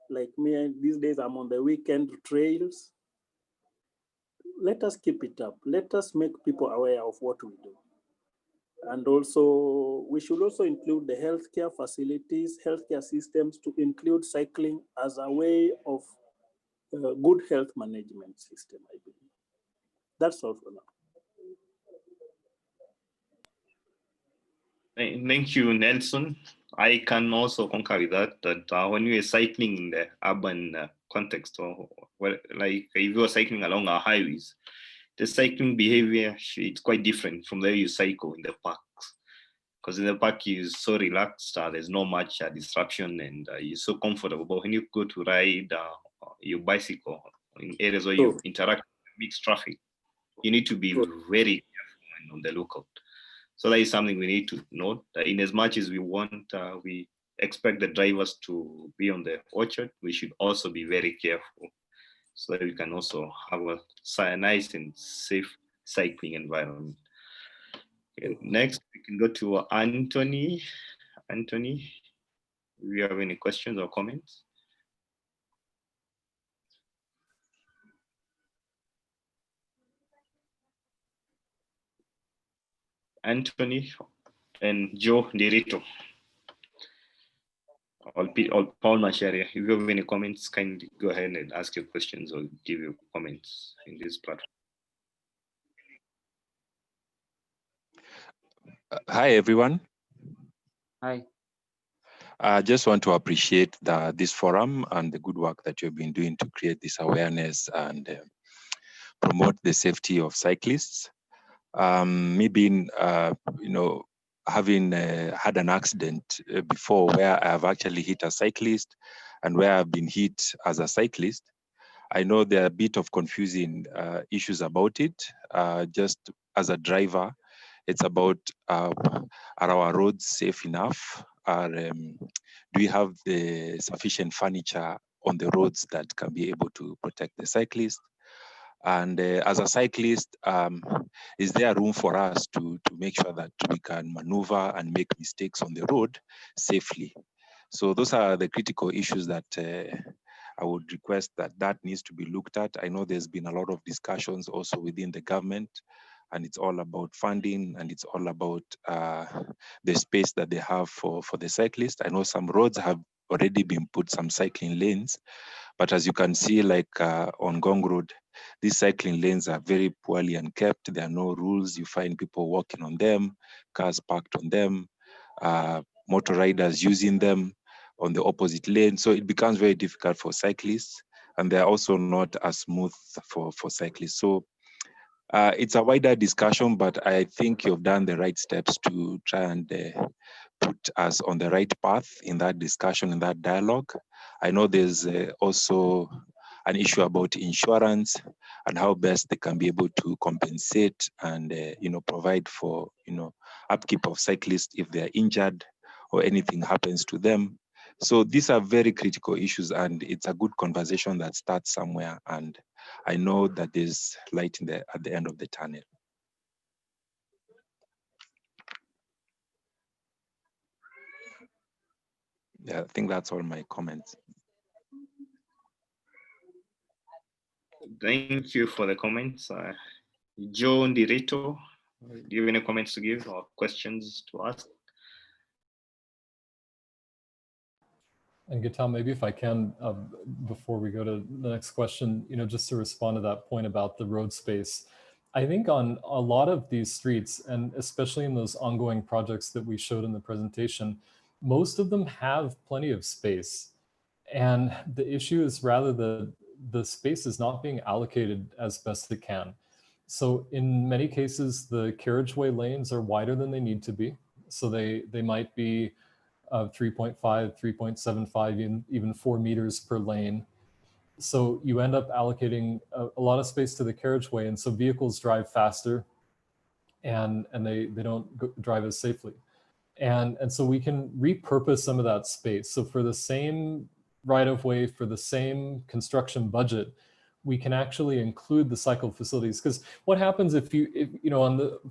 like me, these days I'm on the weekend trails. Let us keep it up. Let us make people aware of what we do. And also, we should also include the healthcare facilities, healthcare systems, to include cycling as a way of good health management system, I believe. That's all for now. Thank you, Nelson. I can also concur with that when we are cycling in the urban context, or like if you are cycling along our highways, the cycling behavior is quite different from the way you cycle in the parks. Because in the park, you're so relaxed, there's not much disruption, and you're so comfortable. But when you go to ride your bicycle in areas where you interact with mixed traffic, you need to be very careful on the lookout. So that is something we need to note, that in as much as we want, we expect the drivers to be on the orchard, we should also be very careful so that we can also have a nice and safe cycling environment. Okay, next, we can go to Anthony. Anthony, do you have any questions or comments? Anthony and Joe Dirito. Or Paul Macharia. If you have any comments, kindly go ahead and ask your questions or give your comments in this platform. Hi, everyone. Hi. I just want to appreciate this forum and the good work that you've been doing to create this awareness and promote the safety of cyclists. Me being, having had an accident before where I have actually hit a cyclist and where I've been hit as a cyclist, I know there are a bit of confusing issues about it. Just as a driver, it's about are our roads safe enough? Do we have the sufficient furniture on the roads that can be able to protect the cyclist? And as a cyclist, is there room for us to make sure that we can maneuver and make mistakes on the road safely? So those are the critical issues that I would request that needs to be looked at. I know there's been a lot of discussions also within the government, and it's all about funding and it's all about the space that they have for the cyclists. I know some roads have already been put some cycling lanes, but as you can see, like on Gong Road, these cycling lanes are very poorly unkept. There are no rules. You find people walking on them, cars parked on them, motor riders using them on the opposite lane. So it becomes very difficult for cyclists, and they're also not as smooth for cyclists. So it's a wider discussion, but I think you've done the right steps to try and put us on the right path in that discussion, in that dialogue. I know there's also an issue about insurance and how best they can be able to compensate and provide for upkeep of cyclists if they're injured or anything happens to them. So these are very critical issues, and it's a good conversation that starts somewhere, and I know that there's light at the end of the tunnel. Yeah, I think that's all my comments. Thank you for the comments. Joe Dirito, do you have any comments to give or questions to ask? And Gital, maybe if I can, before we go to the next question, just to respond to that point about the road space, I think on a lot of these streets, and especially in those ongoing projects that we showed in the presentation, most of them have plenty of space. And the issue is rather the space is not being allocated as best it can. So in many cases, the carriageway lanes are wider than they need to be. So they might be 3.5, 3.75, even 4 meters per lane. So you end up allocating a lot of space to the carriageway, and so vehicles drive faster and they don't drive as safely. And so we can repurpose some of that space. So for the same right-of-way, for the same construction budget, we can actually include the cycle facilities. Because what happens if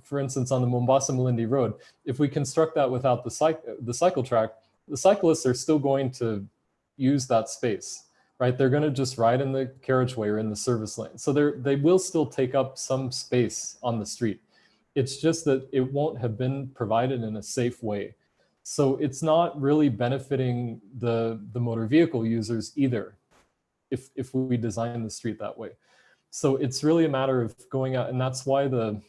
for instance, on the Mombasa Malindi Road, if we construct that without the cycle track, the cyclists are still going to use that space, right? They're going to just ride in the carriageway or in the service lane. So they will still take up some space on the street. It's just that it won't have been provided in a safe way. So it's not really benefiting the motor vehicle users either, if we design the street that way. So it's really a matter of going out, and that's why the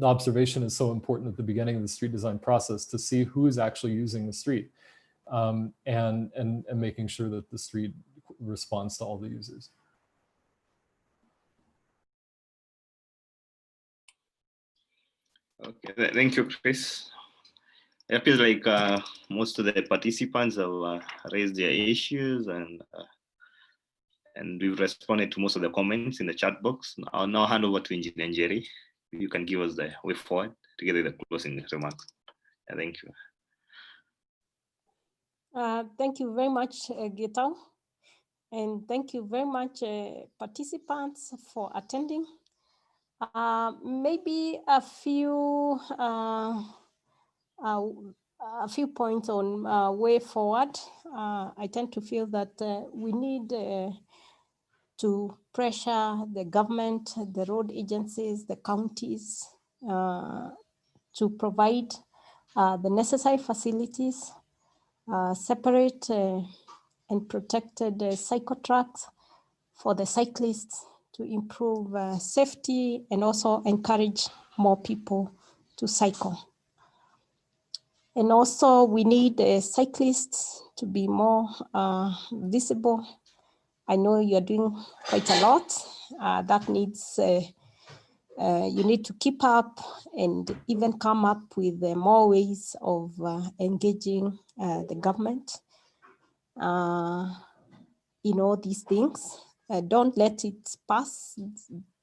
observation is so important at the beginning of the street design process, to see who's actually using the street, and making sure that the street responds to all the users. Okay, thank you, Chris. It appears like most of the participants have raised their issues, and we've responded to most of the comments in the chat box. I'll now hand over to Engineer Jerry. You can give us the way forward together with the closing remarks. Thank you. Thank you very much, Gital. And thank you very much, participants, for attending. Maybe a few points on way forward. I tend to feel that we need to pressure the government, the road agencies, the counties, to provide the necessary facilities, separate and protected cycle tracks for the cyclists to improve safety and also encourage more people to cycle. And also we need cyclists to be more visible. I know you're doing quite a lot. That needs, you need to keep up and even come up with more ways of engaging the government in all these things. Don't let it pass,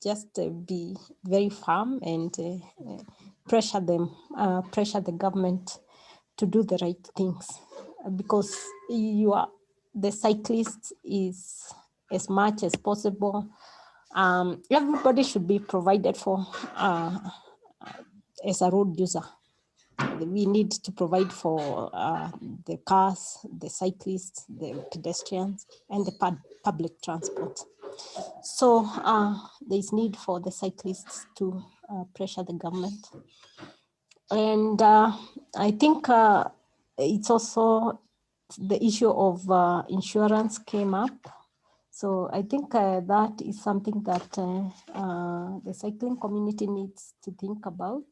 just be very firm and pressure them, pressure the government to do the right things, because the cyclist is as much as possible. Everybody should be provided for as a road user. We need to provide for the cars, the cyclists, the pedestrians, and the public transport. So there is need for the cyclists to pressure the government. And I think it's also the issue of insurance came up. So I think that is something that the cycling community needs to think about.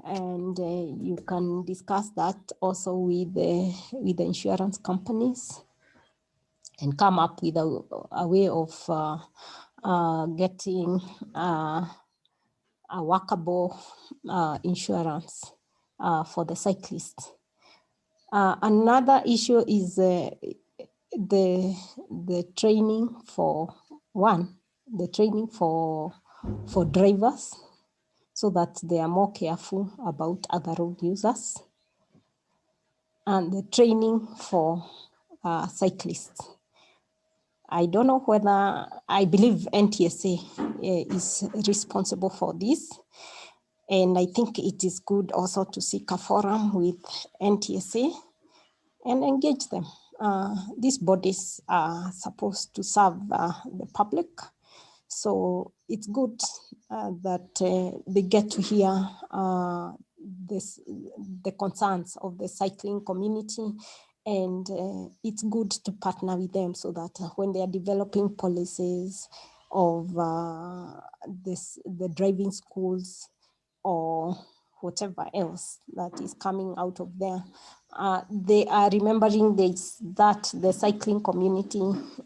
And you can discuss that also with the insurance companies and come up with a way of getting a workable insurance for the cyclists. Another issue is the training for drivers, so that they are more careful about other road users, and the training for cyclists. I don't know whether, I believe NTSA is responsible for this. And I think it is good also to seek a forum with NTSA and engage them. These bodies are supposed to serve the public. So it's good that they get to hear the concerns of the cycling community, and it's good to partner with them so that when they are developing policies of the driving schools or whatever else that is coming out of there, they are remembering this, that the cycling community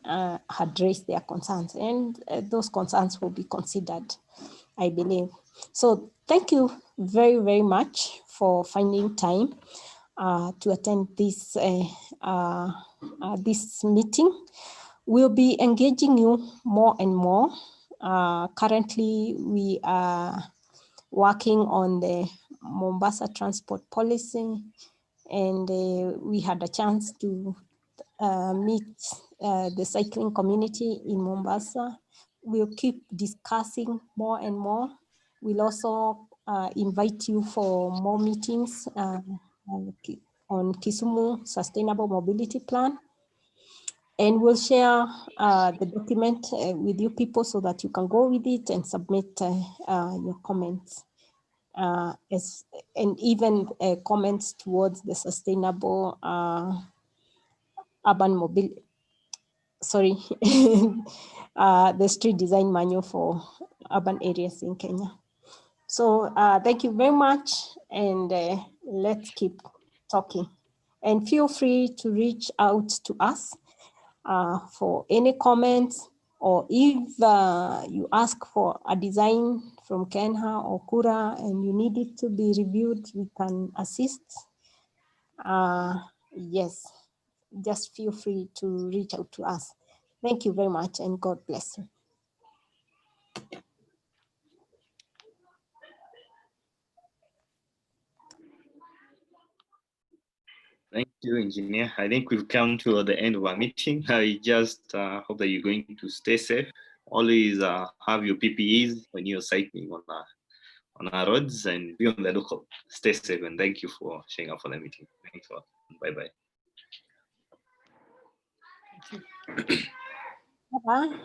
had raised their concerns, and those concerns will be considered, I believe. So thank you very, very much for finding time to attend this, this meeting. We'll be engaging you more and more. Currently, we are working on the Mombasa transport policy, and we had a chance to meet the cycling community in Mombasa. We'll keep discussing more and more. We'll also invite you for more meetings on Kisumu Sustainable Mobility Plan. And we'll share the document with you people so that you can go with it and submit your comments. And even comments towards the sustainable urban mobility, sorry, the street design manual for urban areas in Kenya. So thank you very much, and let's keep talking. And feel free to reach out to us for any comments, or if you ask for a design from Kenha or Kura and you need it to be reviewed, we can assist. Yes, just feel free to reach out to us. Thank you very much, and God bless you. Thank you, Engineer. I think we've come to the end of our meeting. I just hope that you're going to stay safe. Always have your PPEs when you're cycling on our roads, and be on the lookout. Stay safe, and thank you for showing up for the meeting. Thanks a lot. Bye-bye. Bye-bye.